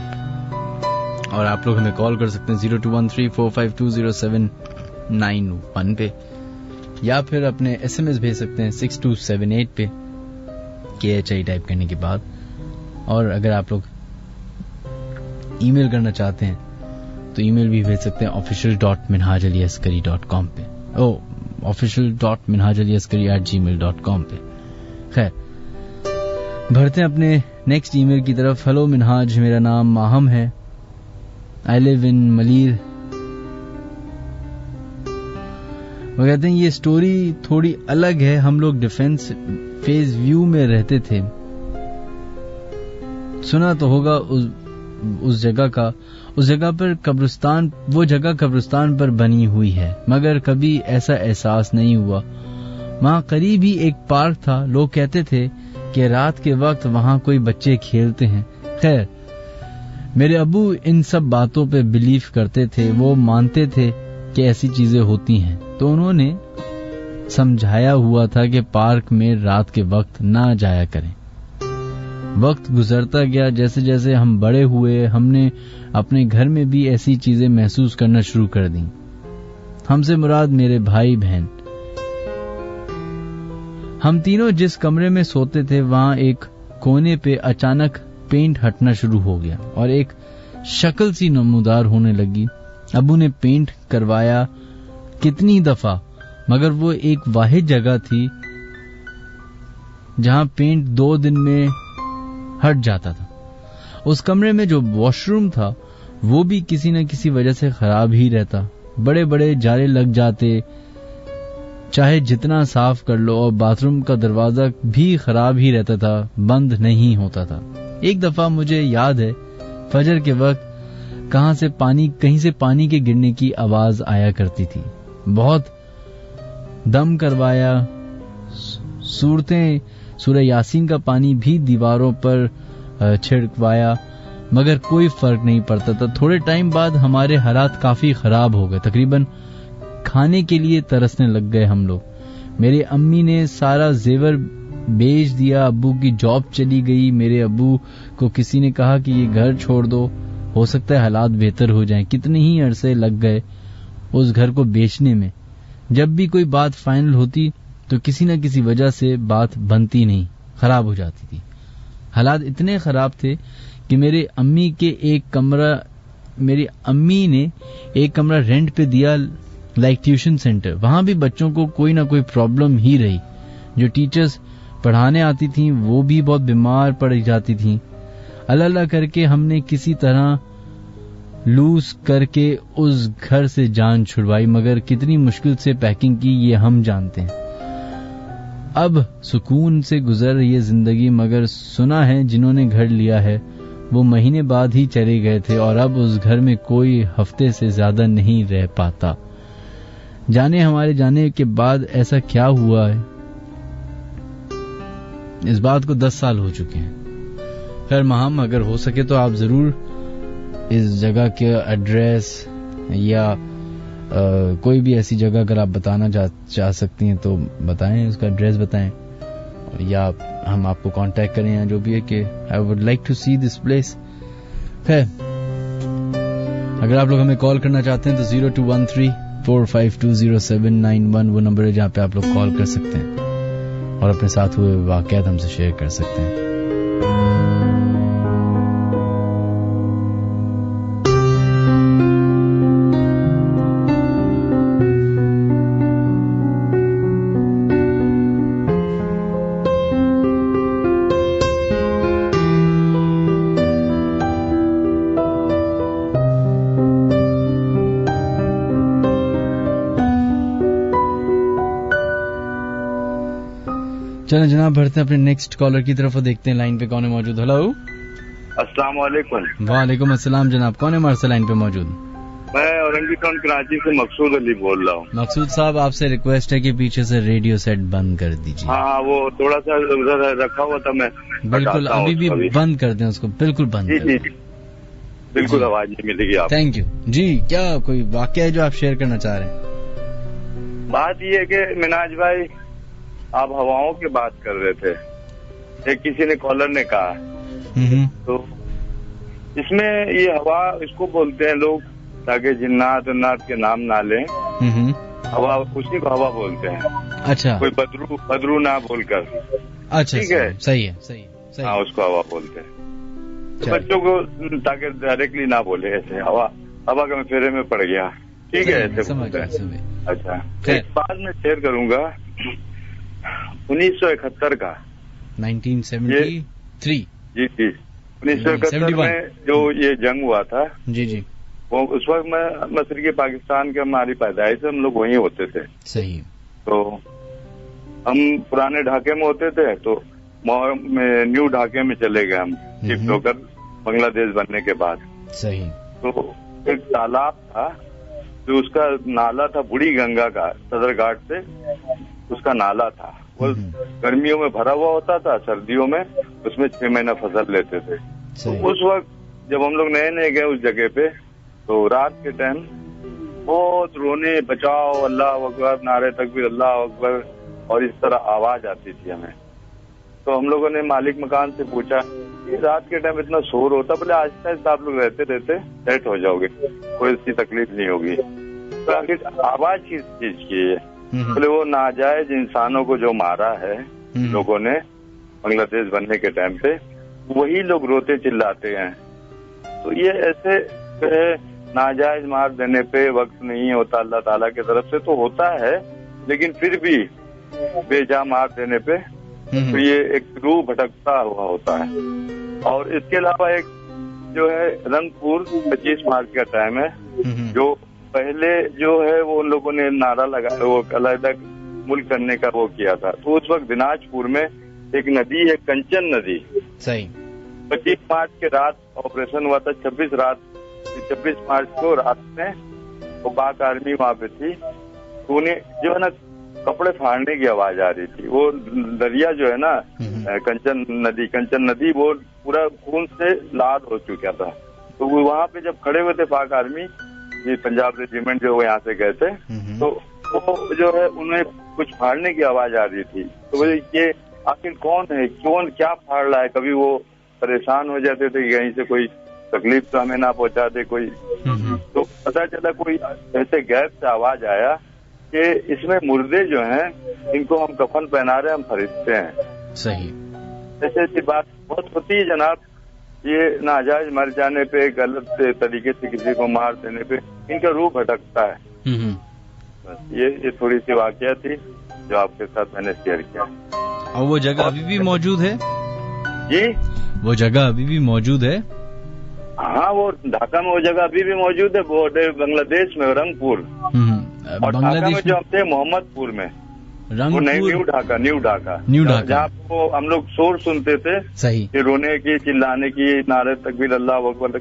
और आप लोग हमें कॉल कर सकते हैं 0213452071 पे, या फिर अपने SMS भेज सकते हैं 6278 पे KHI टाइप करने के बाद। और अगर आप लोग ईमेल करना चाहते हैं तो ईमेल भी भेज सकते हैं official.minhajaliaskari.com पे, official.minhajaliaskari@gmail.com पे। खैर बढ़ते हैं अपने नेक्स्ट ईमेल की तरफ। हेलो मिनहाज, मेरा नाम माहम है, आई लिव इन मलीर। वो कहते हैं ये स्टोरी थोड़ी अलग है, हम लोग डिफेंस फेज व्यू में रहते थे, सुना तो होगा उस जगह पर कब्रिस्तान, वो जगह कब्रिस्तान पर बनी हुई है, मगर कभी ऐसा एहसास नहीं हुआ। वहां करीब ही एक पार्क था, लोग कहते थे कि रात के वक्त वहां कोई बच्चे खेलते हैं। खैर मेरे अब्बू इन सब बातों पे बिलीव करते थे, वो मानते थे कि ऐसी चीजें होती हैं, तो उन्होंने समझाया हुआ था कि पार्क में रात के वक्त ना जाया करें। वक्त गुजरता गया, जैसे जैसे हम बड़े हुए, हमने अपने घर में भी ऐसी चीजें महसूस करना शुरू कर दी। हमसे मुराद मेरे भाई बहन। हम तीनों जिस कमरे में सोते थे वहां एक कोने पे अचानक पेंट हटना शुरू हो गया और एक शक्ल सी नमूदार होने लगी। अबू ने पेंट करवाया कितनी दफा, मगर वो एक वाहिद जगह थी जहां पेंट 2 दिन में हट जाता था। उस कमरे में जो वॉशरूम था वो भी किसी न किसी वजह से खराब ही रहता। बड़े बड़े जाले लग जाते, चाहे जितना साफ कर लो, और बाथरूम का दरवाजा भी खराब ही रहता था, बंद नहीं होता था। एक दफा मुझे याद है, फजर के वक्त कहीं से पानी के गिरने की आवाज आया करती थी। बहुत दम करवाया, सूरह यासीन का पानी भी दीवारों पर छिड़कवाया, मगर कोई फर्क नहीं पड़ता था। थोड़े टाइम बाद हमारे हालात काफी खराब हो गए, तकरीबन खाने के लिए तरसने लग गए हम लोग। मेरी अम्मी ने सारा जेवर बेच दिया, अब्बू की जॉब चली गई। मेरे अब्बू को किसी ने कहा कि ये घर छोड़ दो, हो सकता है हालात बेहतर हो जाएं। कितने ही अरसे लग गए उस घर को बेचने में। जब भी कोई बात फाइनल होती तो किसी न किसी वजह से बात बनती नहीं, खराब हो जाती थी। हालात इतने खराब थे कि मेरी अम्मी ने एक कमरा रेंट पे दिया, लाइक ट्यूशन सेंटर। वहां भी बच्चों को कोई ना कोई प्रॉब्लम ही रही। जो टीचर्स पढ़ाने आती थीं वो भी बहुत बीमार पड़ जाती थीं। अल्लाह अल्लाह करके हमने किसी तरह लूज करके उस घर से जान छुड़वाई, मगर कितनी मुश्किल से पैकिंग की ये हम जानते हैं। अब सुकून से गुजर रही है जिंदगी, मगर सुना है जिन्होंने घर लिया है वो महीने बाद ही चले गए थे, और अब उस घर में कोई हफ्ते से ज्यादा नहीं रह पाता। जाने हमारे जाने के बाद ऐसा क्या हुआ है, इस बात को 10 साल हो चुके हैं। खैर महम, अगर हो सके तो आप जरूर इस जगह के एड्रेस या कोई भी ऐसी जगह अगर आप बताना चाह सकती हैं तो बताएं, उसका एड्रेस बताएं, या हम आपको कांटेक्ट करें, या जो भी है कि I would like to see this place. खैर, अगर आप लोग हमें कॉल करना चाहते हैं तो 0213-4520791 वो नंबर है जहां पे आप लोग कॉल कर सकते हैं और अपने साथ हुए वाकयात हमसे शेयर कर सकते हैं। चलें जनाब, बढ़ते हैं अपने नेक्स्ट कॉलर की तरफ और देखते हैं लाइन पे कौन है मौजूद। हेलो, अस्सलाम वालेकुम। वालेकुम अस्सलाम जनाब, कौन है हमारे से लाइन पे मौजूद? मैं औरंगी टाउन कराची से मकसूद अली बोल रहा हूँ। मकसूद साहब, आपसे रिक्वेस्ट है कि पीछे से रेडियो सेट बंद कर दीजिए। हाँ, वो थोड़ा सा उधर रखा हुआ था, मैं बिल्कुल अभी भी बंद कर दें उसको, बिल्कुल बंद कर दें। बिल्कुल आवाज नहीं मिलेगी आप। थैंक यू जी। क्या कोई वाकया है जो आप शेयर करना चाह रहे हैं? बात ये है कि मिनाज भाई, आप हवाओं की बात कर रहे थे, एक किसी ने कॉलर ने कहा, तो इसमें ये हवा इसको बोलते हैं लोग ताकि जिन्नात उन्नात के नाम ना लें, हवा उसी को हवा बोलते हैं। अच्छा, कोई बदरू ना बोलकर। अच्छा, ठीक है, सही है, सही। हाँ, उसको हवा बोलते हैं। तो बच्चों को ताकि डायरेक्टली ना बोले ऐसे, हवा के फेरे में पड़ गया, ठीक है, ऐसे बोलते हैं। अच्छा, एक बात मैं शेयर करूंगा, 1971 का, 1973 जी 1971 में जो ये जंग हुआ था, जी वो उस वक्त में मशरक़ी पाकिस्तान के हमारी पैदाइश से हम लोग वहीं होते थे। सही। तो हम पुराने ढाके में होते थे, तो न्यू ढाके में चले गए हम शिफ्ट होकर बांग्लादेश बनने के बाद। सही। तो एक तालाब था जो उसका नाला था, बूढ़ी गंगा का, सदर घाट से उसका नाला था। वो गर्मियों में भरा हुआ होता था, सर्दियों में उसमें 6 महीना फसल लेते थे। तो उस वक्त जब हम लोग नए नए गए उस जगह पे, तो रात के टाइम बहुत रोने, बचाओ, अल्लाह अकबर, नारे तकबीर, अल्लाह अकबर, और इस तरह आवाज आती थी हमें। तो हम लोगों ने मालिक मकान से पूछा कि रात के टाइम इतना शोर होता, बोले आहिस्ता आहिस्ता आप लोग रहते रहते सेट हो जाओगे, कोई इसकी तकलीफ नहीं होगी। तो आखिर आवाज किस चीज की है? बोले वो नाजायज इंसानों को जो मारा है लोगों ने बांग्लादेश बनने के टाइम पे, वही लोग रोते चिल्लाते हैं। तो ये ऐसे नाजायज मार देने पे वक्त नहीं होता अल्लाह ताला की तरफ से, तो होता है, लेकिन फिर भी बेजा मार देने पे तो ये एक रूह भटकता हुआ होता है। और इसके अलावा एक जो है रंगपुर 25 मार्च का टाइम है। जो पहले जो है वो उन लोगों ने नारा लगाया, वो अलग मुल्क करने का वो किया था। तो उस वक्त दिनाजपुर में एक नदी है, कंचन नदी। सही। 25 मार्च के रात ऑपरेशन हुआ था। 26 मार्च को रात में वो पाक आर्मी वहाँ पे थी। तो उन्हें जो है ना कपड़े फाड़ने की आवाज आ रही थी। वो दरिया जो है ना कंचन नदी वो पूरा खून से लाल हो चुका था। तो वो वहाँ पे जब खड़े हुए थे पाक आर्मी, ये पंजाब रेजिमेंट जो यहाँ से गए थे, तो वो जो है उन्हें कुछ फाड़ने की आवाज आ रही थी। तो वो ये आखिर कौन है, कौन क्या फाड़ रहा है। कभी वो परेशान हो जाते थे कि कहीं से कोई तकलीफ तो हमें ना पहुंचा दे कोई। तो पता चला कोई ऐसे गैप से आवाज आया कि इसमें मुर्दे जो हैं इनको हम कफन पहना रहे हैं, हम फरिश्ते हैं। सही। ऐसी बात बहुत होती है जनाब। ये नाजायज मर जाने पे, गलत तरीके से किसी को मार देने पे इनका रूह भटकता है। बस ये थोड़ी सी वाकया थी जो आपके साथ मैंने शेयर किया। और वो जगह अभी भी मौजूद है जी? वो जगह अभी भी मौजूद है? हाँ, वो ढाका में वो जगह अभी भी मौजूद है। बॉर्डर बांग्लादेश में रंगपुर, और ढाका में जो हम थे मोहम्मदपुर में, वो न्यू ढाका जहाँ को हम लोग शोर सुनते थे। सही। कि रोने की, चिल्लाने की, नारे तकबीर अल्लाह अकबर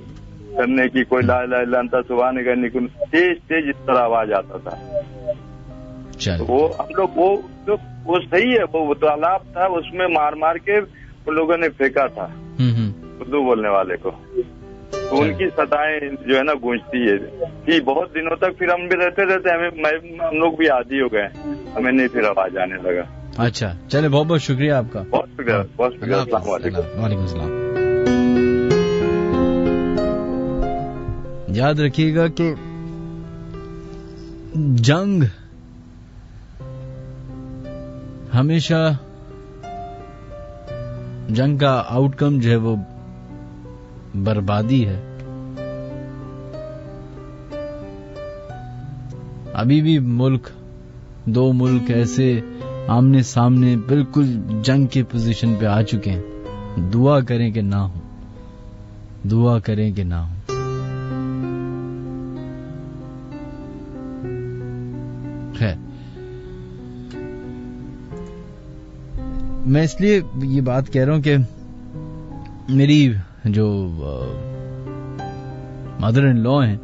करने की, कोई ला इलाहा इल्लल्लाह अंता सुभान करने की, तेज इस तरह आवाज आता था। तो वो हम लोग वो सही है, वो तालाब था, उसमें मार के उन लोगों ने फेंका था उर्दू बोलने वाले को। तो उनकी सताएं जो है ना गूंजती है कि बहुत दिनों तक। फिर हम भी रहते हम लोग भी आदी हो गए, हमें नहीं फिर आवाज आने लगा। अच्छा, चले, बहुत बहुत शुक्रिया आपका। बहुत शुक्रिया। अस्सलाम वालेकुम। अस्सलाम। याद रखिएगा कि जंग हमेशा, जंग का आउटकम जो है वो बर्बादी है। अभी भी दो मुल्क ऐसे आमने सामने बिल्कुल जंग के पोजीशन पे आ चुके हैं। दुआ करें कि ना हो, दुआ करें कि ना हो। खैर, मैं इसलिए ये बात कह रहा हूं कि मेरी जो मदर इन लॉ हैं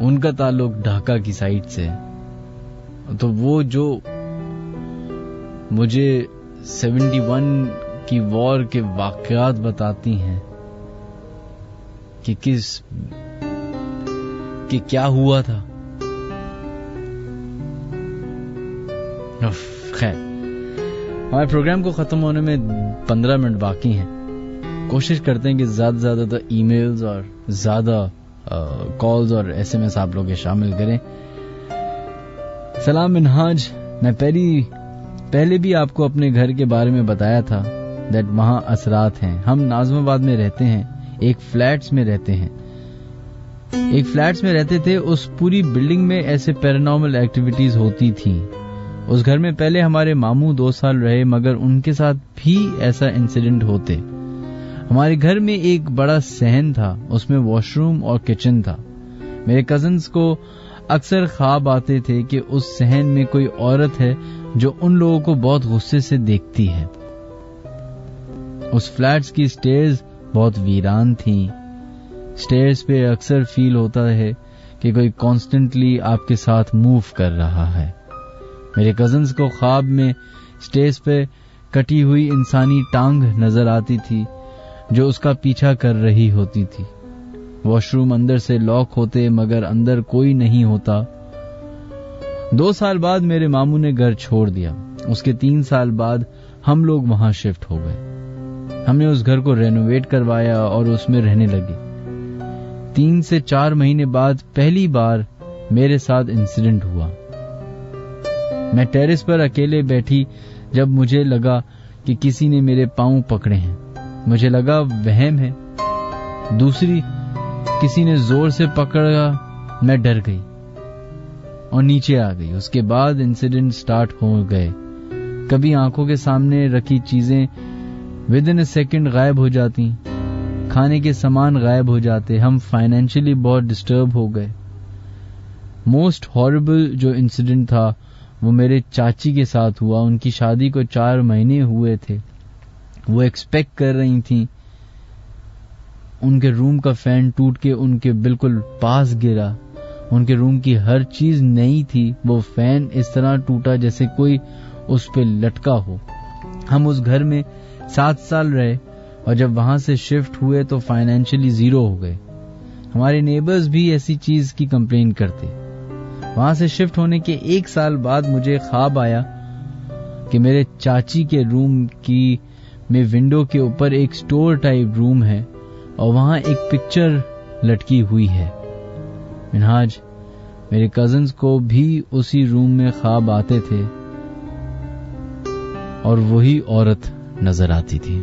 उनका ताल्लुक ढाका की साइड से है। तो वो जो मुझे 71 की वॉर के वाकयात बताती हैं कि क्या हुआ था। खैर, हमारे प्रोग्राम को खत्म होने में 15 मिनट बाकी हैं। कोशिश करते हैं कि ज्यादा से ज्यादा ईमेल्स और ज्यादा कॉल्स और SMS आप लोग शामिल करें। सलाम मिनहाज, मैं पहले भी आपको अपने घर के बारे में बताया था दैट वहां असरात हैं। हम नाज़िमाबाद में रहते हैं, एक फ्लैट्स में रहते थे। उस पूरी बिल्डिंग में ऐसे पैरानॉर्मल एक्टिविटीज होती थी। उस घर में पहले हमारे मामू 2 साल रहे, मगर उनके साथ भी ऐसा इंसिडेंट होते। हमारे घर में एक बड़ा सहन था, उसमें वॉशरूम और किचन था। मेरे कजिन्स को अक्सर ख्वाब आते थे कि उस सहन में कोई औरत है जो उन लोगों को बहुत गुस्से से देखती है। उस फ्लैट्स की स्टेयर्स बहुत वीरान थी। स्टेयर्स पे अक्सर फील होता है कि कोई कॉन्स्टेंटली आपके साथ मूव कर रहा है। मेरे कजिन्स को ख्वाब में स्टेज पे कटी हुई इंसानी टांग नजर आती थी जो उसका पीछा कर रही होती थी। वॉशरूम अंदर से लॉक होते मगर अंदर कोई नहीं होता। 2 साल बाद मेरे मामू ने घर छोड़ दिया। उसके 3 साल बाद हम लोग वहां शिफ्ट हो गए। हमने उस घर को रेनोवेट करवाया और उसमें रहने लगे। 3 से 4 महीने बाद पहली बार मेरे साथ इंसिडेंट हुआ। मैं टेरेस पर अकेले बैठी जब मुझे लगा कि किसी ने मेरे पांव पकड़े हैं। मुझे लगा वहम है। दूसरी किसी ने जोर से पकड़ा। मैं डर गई और नीचे आ गई। उसके बाद इंसिडेंट स्टार्ट हो गए। कभी आंखों के सामने रखी चीजें विद इन अ सेकंड गायब हो जाती, खाने के सामान गायब हो जाते, हम फाइनेंशियली बहुत डिस्टर्ब हो गए। मोस्ट हॉरिबल जो इंसिडेंट था वो मेरे चाची के साथ हुआ। उनकी शादी को 4 महीने हुए थे। वो एक्सपेक्ट कर रही थी, उनके रूम का फैन टूट के उनके बिल्कुल पास गिरा। उनके रूम की हर चीज नई थी, वो फैन इस तरह टूटा जैसे कोई उस पे लटका हो। हम उस घर में 7 साल रहे और जब वहां से शिफ्ट हुए तो फाइनेंशियली जीरो हो गए। हमारे नेबर्स भी ऐसी चीज की कंप्लेन करते। वहां से शिफ्ट होने के 1 साल बाद मुझे ख्वाब आया कि मेरे चाची के रूम की में विंडो के ऊपर एक स्टोर टाइप रूम है और वहां एक पिक्चर लटकी हुई है। मिनहाज, मेरे कजन्स को भी उसी रूम में ख्वाब आते थे और वही औरत नजर आती थी।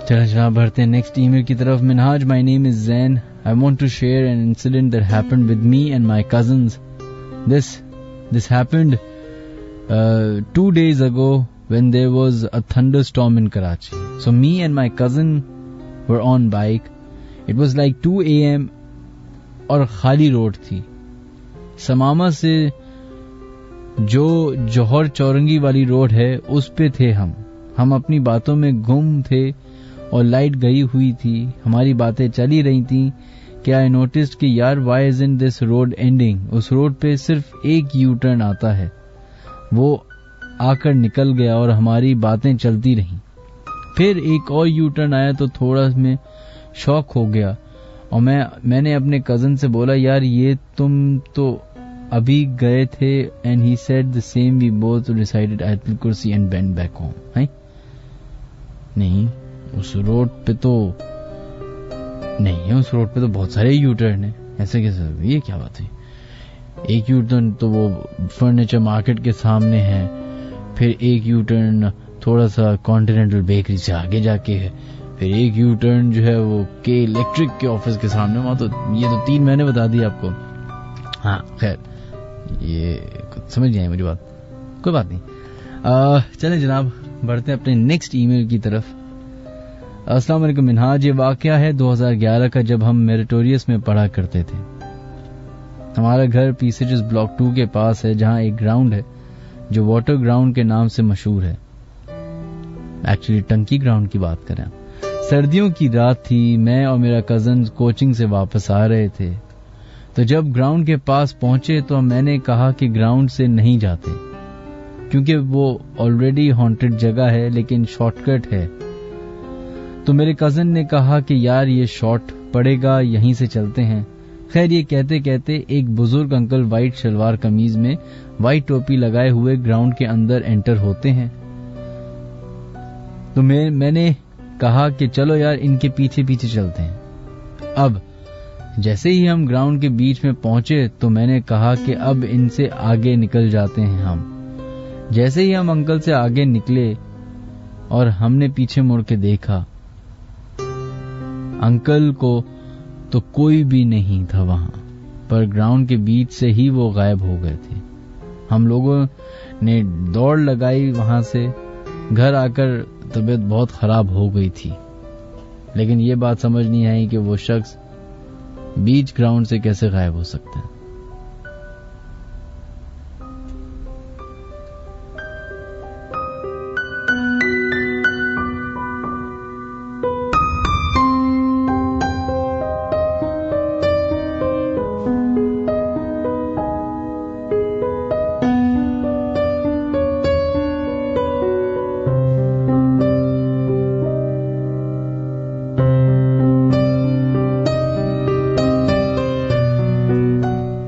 चलो जनाब बढ़ते हैं नेक्स्ट ईमेल की तरफ। Minhaj, my name is Jain. I want to share an incident that happened with me and my cousins. This happened 2 days ago when there was a thunderstorm in Karachi. So me and my cousin were on bike. It was like 2 a.m. और खाली road थी। समामा से जो जौहर चौरंगी वाली road है उस पे थे हम अपनी बातों में गुम थे और लाइट गई हुई थी। हमारी बातें चली रही थी कि आई नोटिस्ड कि यार why isn't this road ending. उस रोड पे सिर्फ एक यू टर्न आता है। वो आकर निकल गया और हमारी बातें चलती रहीं। फिर एक और यू टर्न आया तो थोड़ा मैं शॉक हो गया और मैंने अपने कजन से बोला, यार ये तुम तो अभी गए थे। And he said the same, we both decided आयतुल कुर्सी एंड वेंट बैक होम। है नहीं, उस रोड पे तो नहीं है, उस रोड पे तो बहुत सारे यू टर्न है। ऐसे कैसे, ये क्या बात है? एक यू टर्न तो वो फर्नीचर मार्केट के सामने है, फिर एक यू टर्न थोड़ा सा कॉन्टिनेंटल बेकरी से आगे जाके है, फिर एक यू टर्न जो है वो के इलेक्ट्रिक के ऑफिस के सामने। वहां तो ये तो 3 मैंने बता दिया आपको। हाँ खैर, ये समझ नहीं आई मुझे बात, कोई बात नहीं। चलें जनाब बढ़ते हैं अपने नेक्स्ट ईमेल की तरफ। अस्सलाम वालेकुम मिनहाज, ये वाकया है 2011 का, जब हम मेरिटोरियस में पढ़ा करते थे। हमारा घर पीसीएच ब्लॉक 2 के पास है, जहां एक ग्राउंड है जो वाटर ग्राउंड के नाम से मशहूर है। एक्चुअली टंकी ग्राउंड की बात करें। सर्दियों की रात थी, मैं और मेरा कजन कोचिंग से वापस आ रहे थे। तो जब ग्राउंड के पास पहुंचे तो मैंने कहा कि ग्राउंड से नहीं जाते क्योंकि वो ऑलरेडी हॉन्टेड जगह है, लेकिन शॉर्टकट है। तो मेरे कजन ने कहा कि यार ये शॉर्ट पड़ेगा, यहीं से चलते हैं। खैर ये कहते कहते एक बुजुर्ग अंकल व्हाइट शलवार कमीज में व्हाइट टोपी लगाए हुए ग्राउंड के अंदर एंटर होते हैं। तो मैंने कहा कि चलो यार इनके पीछे पीछे चलते हैं। अब जैसे ही हम ग्राउंड के बीच में पहुंचे तो मैंने कहा कि अब इनसे आगे निकल जाते हैं हम। जैसे ही हम अंकल से आगे निकले और हमने पीछे मुड़ के देखा, अंकल को तो कोई भी नहीं था वहां, पर ग्राउंड के बीच से ही वो गायब हो गए थे। हम लोगों ने दौड़ लगाई वहां से। घर आकर तबीयत बहुत खराब हो गई थी, लेकिन ये बात समझ नहीं आई कि वो शख्स बीच ग्राउंड से कैसे गायब हो सकता है।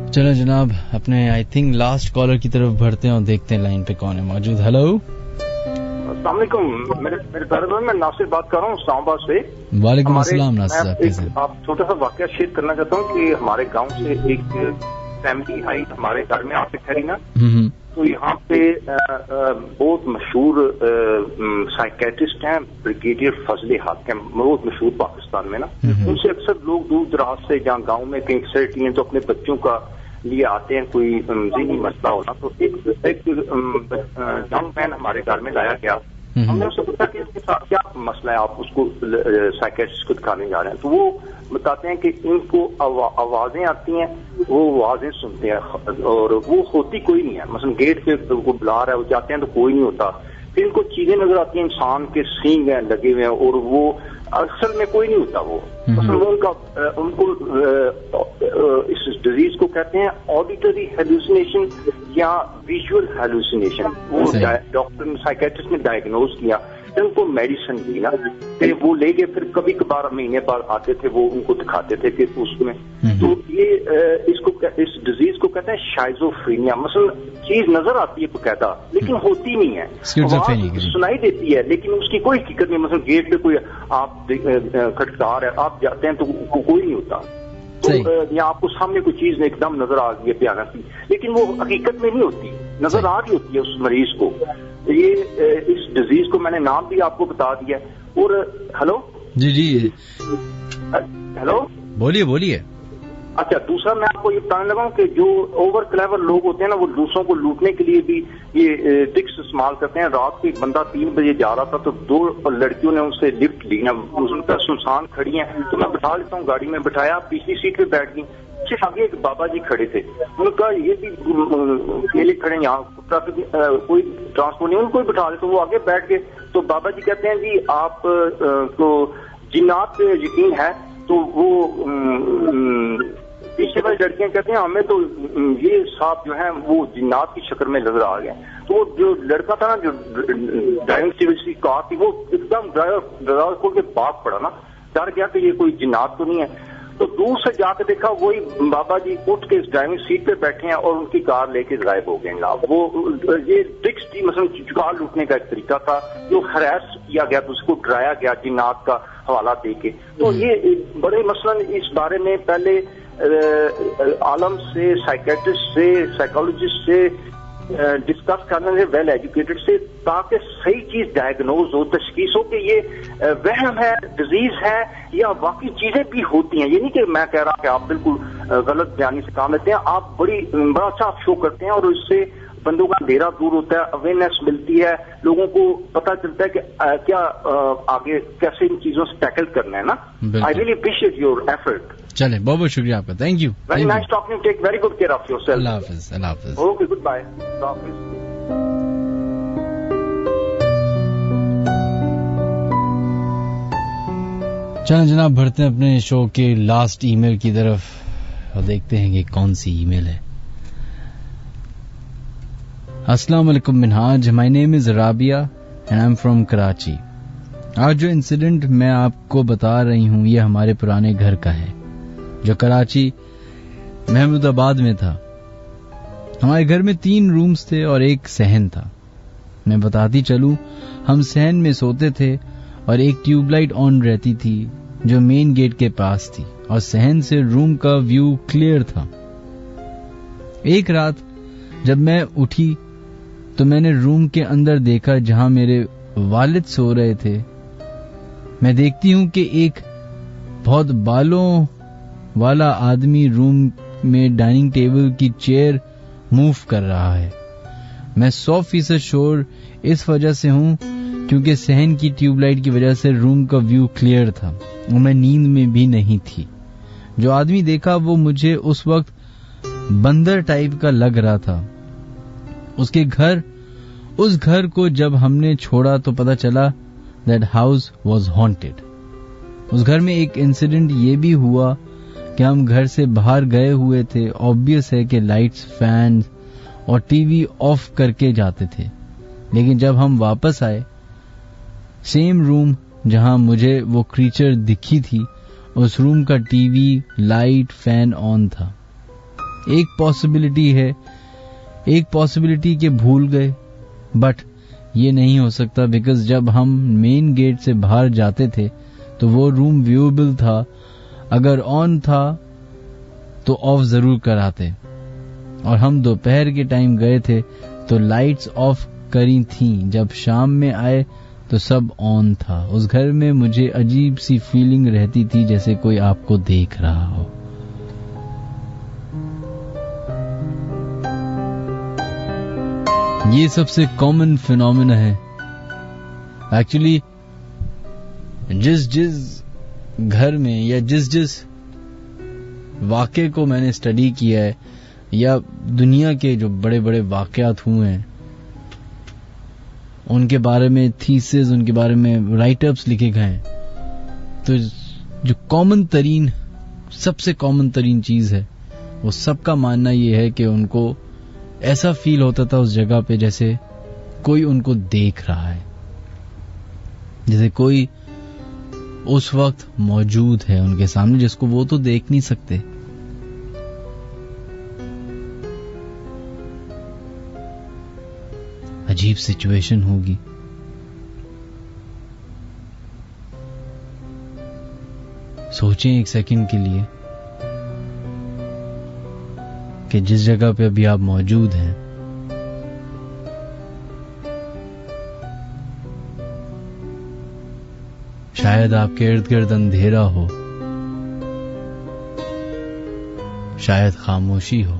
चलो जनाब अपने आई थिंक लास्ट कॉलर की तरफ बढ़ते हैं और देखते हैं लाइन पे कौन है मौजूद। हेलो, अस्सलाम वालेकुम। मेरे प्यारे दोस्त, मैं नासिर बात कर रहा हूँ इस्लामाबाद से। वालेकुम अस्सलाम नासिर साहब, कैसे? आप छोटा सा वाकया शेयर करना चाहता हूँ कि हमारे गांव से एक फैमिली आई हमारे घर में, आसिफ खैरी ना, तो यहाँ पे बहुत मशहूर साइकेट्रिस्ट हैं ब्रिगेडियर फजले हाकिम, बहुत मशहूर पाकिस्तान में ना। उनसे अक्सर लोग दूर दराज से जहाँ गांव में कहीं फैसिलिटी है तो अपने बच्चों का लिए आते हैं, कोई ज़हनी मसला होना तो एक यंग मैन हमारे घर में लाया गया। हमने उससे पूछा कि इसके साथ क्या मसला है, आप उसको साइकेट्रिस्ट को दिखाने जा रहे हैं। तो वो बताते हैं कि इनको आवाजें आती हैं, वो आवाजें सुनते हैं और वो होती कोई नहीं है। मतलब गेट पे वो बुला रहा है, वो जाते हैं तो कोई नहीं होता। फिर इनको चीजें नजर आती हैं, इंसान के सींग हैं लगे हुए हैं और वो असल में कोई नहीं होता। वो उनको इस डिजीज को कहते हैं ऑडिटरी हेलुसिनेशन या विजुअल हेलुसिनेशन। वो डॉक्टर साइकेट्रिस्ट ने डायग्नोज किया, फिर उनको मेडिसिन दी ना, फिर वो ले गए, फिर कभी कभार महीने बाद आते थे, वो उनको दिखाते थे कि उसमें। तो ये इस डिजीज को कहते हैं शाइजोफ्रेनिया। मतलब चीज नजर आती है बकायदा लेकिन होती नहीं है, सुनाई देती है लेकिन उसकी कोई हकीकत नहीं। मतलब गेट पे कोई आप खटखटा रहे, आप जाते हैं तो कोई नहीं होता। तो या आपको सामने कोई चीज एकदम नजर आ गई है भयानक की, लेकिन वो हकीकत में नहीं होती, नजर आ रही होती है उस मरीज को। ये इस डिजीज को मैंने नाम भी आपको बता दिया। और हेलो जी हेलो बोलिए। अच्छा, दूसरा मैं आपको ये बताने लगा कि जो ओवर क्लेवर लोग होते हैं ना, वो दूसरों को लूटने के लिए भी ये ट्रिक्स इस्तेमाल करते हैं। रात को एक बंदा 3 बजे जा रहा था तो 2 लड़कियों ने उनसे लिफ्ट ली ना, उनका सुनसान खड़ी है तो मैं बिठा लेता हूँ, गाड़ी में बिठाया, पिछली सीट पे बैठ गई। सिर्फ आगे एक बाबा जी खड़े थे, उनका ये भी अकेले खड़े, यहाँ ट्रैफिक कोई ट्रांसपोर्ट नहीं, उनको बिठा लेते, वो आगे बैठ गए। तो बाबा जी कहते हैं जी आप तो जिन्नात पे यकीन है? तो वो पीछे वाली लड़कियां कहते हैं हमें तो ये सांप जो है वो जिन्नात की शक्ल में नजर आ गया। तो जो लड़का था ना, जो ड्राइविंग सर्विस की कार थी, वो एकदम ड्राइवर खोल के भाग पड़ा ना, डर गया कि ये कोई जिन्नात तो नहीं है। तो दूर से जाकर देखा वही बाबा जी उठ के इस ड्राइविंग सीट पे बैठे हैं और उनकी कार लेके गायब हो गए। वो ये ट्रिक्स थी, मतलब जुगाड़ लूटने का एक तरीका था जो हरास किया गया, तो उसको डराया गया जिन्नात का हवाला दे के। तो ये बड़े मसलन इस बारे में पहले आलम से, साइकेट्रिस्ट से, साइकोलॉजिस्ट से डिस्कस करने से, वेल एजुकेटेड से, ताकि सही चीज डायग्नोज हो, तशखीस हो कि ये वहम है, डिजीज है या बाकी चीजें भी होती हैं। ये नहीं कि मैं कह रहा कि आप बिल्कुल गलत बयानी से काम लेते हैं, आप बड़ा अच्छा आप शो करते हैं और इससे बंदों का अंधेरा दूर होता है, अवेयरनेस मिलती है, लोगों को पता चलता है कि क्या आगे कैसे इन चीजों से टैकल करना है ना। I really appreciate your effort. चले, बहुत बहुत शुक्रिया आपका, thank you. Very nice talking, take very good care of yourself. अल्लाह हाफिज। अल्लाह हाफिज। Okay, good bye. चलें जनाब, बढ़ते हैं अपने शो के लास्ट ईमेल की तरफ और देखते हैं कि कौन सी ईमेल है। अस्सलाम वालेकुम Minhaj, my name is Rabia and I am from Karachi. आज जो इंसिडेंट मैं आपको बता रही हूँ ये हमारे पुराने घर का है जो कराची महमूदाबाद में था। हमारे घर में 3 रूम्स थे और एक सहन था। मैं बताती चलूं, हम सहन में सोते थे और एक ट्यूबलाइट ऑन रहती थी जो मेन गेट के पास थी और सहन से रूम का व्यू क्लियर था। एक रात जब मैं उठी तो मैंने रूम के अंदर देखा जहां मेरे वालिद सो रहे थे। मैं देखती हूं कि एक बहुत बालों वाला आदमी रूम में डाइनिंग टेबल की चेयर मूव कर रहा है। मैं 100% श्योर इस वजह से हूं क्योंकि सहन की ट्यूबलाइट की वजह से रूम का व्यू क्लियर था और मैं नींद में भी नहीं थी। जो आदमी देखा वो मुझे उस वक्त बंदर टाइप का लग रहा था। उस घर को जब हमने छोड़ा तो पता चला दैट हाउस वॉज हॉन्टेड। उस घर में एक इंसिडेंट ये भी हुआ कि हम घर से बाहर गए हुए थे। ऑब्वियस है कि लाइट्स, फैन और टीवी ऑफ करके जाते थे, लेकिन जब हम वापस आए सेम रूम जहां मुझे वो क्रीचर दिखी थी, उस रूम का टीवी, लाइट, फैन ऑन था। एक पॉसिबिलिटी के भूल गए, बट ये नहीं हो सकता बिकॉज जब हम मेन गेट से बाहर जाते थे तो वो रूम व्यूएबल था। अगर ऑन था तो ऑफ जरूर कराते और हम दोपहर के टाइम गए थे तो लाइट्स ऑफ करी थीं, जब शाम में आए तो सब ऑन था। उस घर में मुझे अजीब सी फीलिंग रहती थी जैसे कोई आपको देख रहा हो। ये सबसे कॉमन फिनोमेना है एक्चुअली। जिस घर में या जिस वाक़े को मैंने स्टडी किया है या दुनिया के जो बड़े बड़े वाक़यात हुए हैं उनके बारे में थीसिस, उनके बारे में राइटअप्स लिखे गए हैं, तो जो कॉमन तरीन, सबसे कॉमन तरीन चीज है वो सबका मानना ये है कि उनको ऐसा फील होता था उस जगह पे जैसे कोई उनको देख रहा है, जैसे कोई उस वक्त मौजूद है उनके सामने जिसको वो तो देख नहीं सकते। अजीब सिचुएशन होगी। सोचें एक सेकंड के लिए कि जिस जगह पे अभी आप मौजूद हैं शायद आपके इर्द गिर्द अंधेरा हो, शायद खामोशी हो,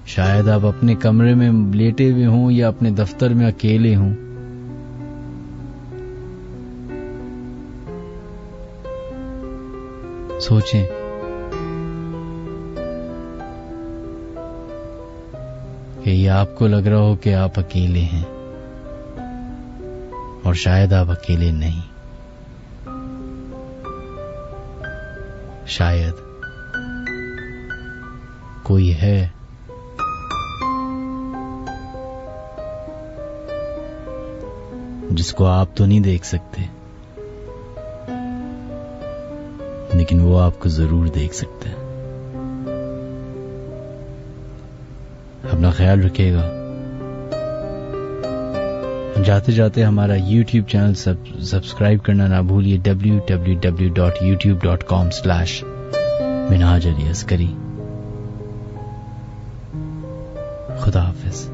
शायद आप अपने कमरे में लेटे हुए हों या अपने दफ्तर में अकेले हों। सोचें कि ये आपको लग रहा हो कि आप अकेले हैं और शायद आप अकेले नहीं। शायद कोई है जिसको आप तो नहीं देख सकते, लेकिन वो आपको जरूर देख सकता है। अपना ख्याल रखिएगा। जाते जाते हमारा YouTube चैनल सब्सक्राइब करना ना भूलिए, www.youtube.com/मिनहाज अली अस्करी। खुदा हाफिज।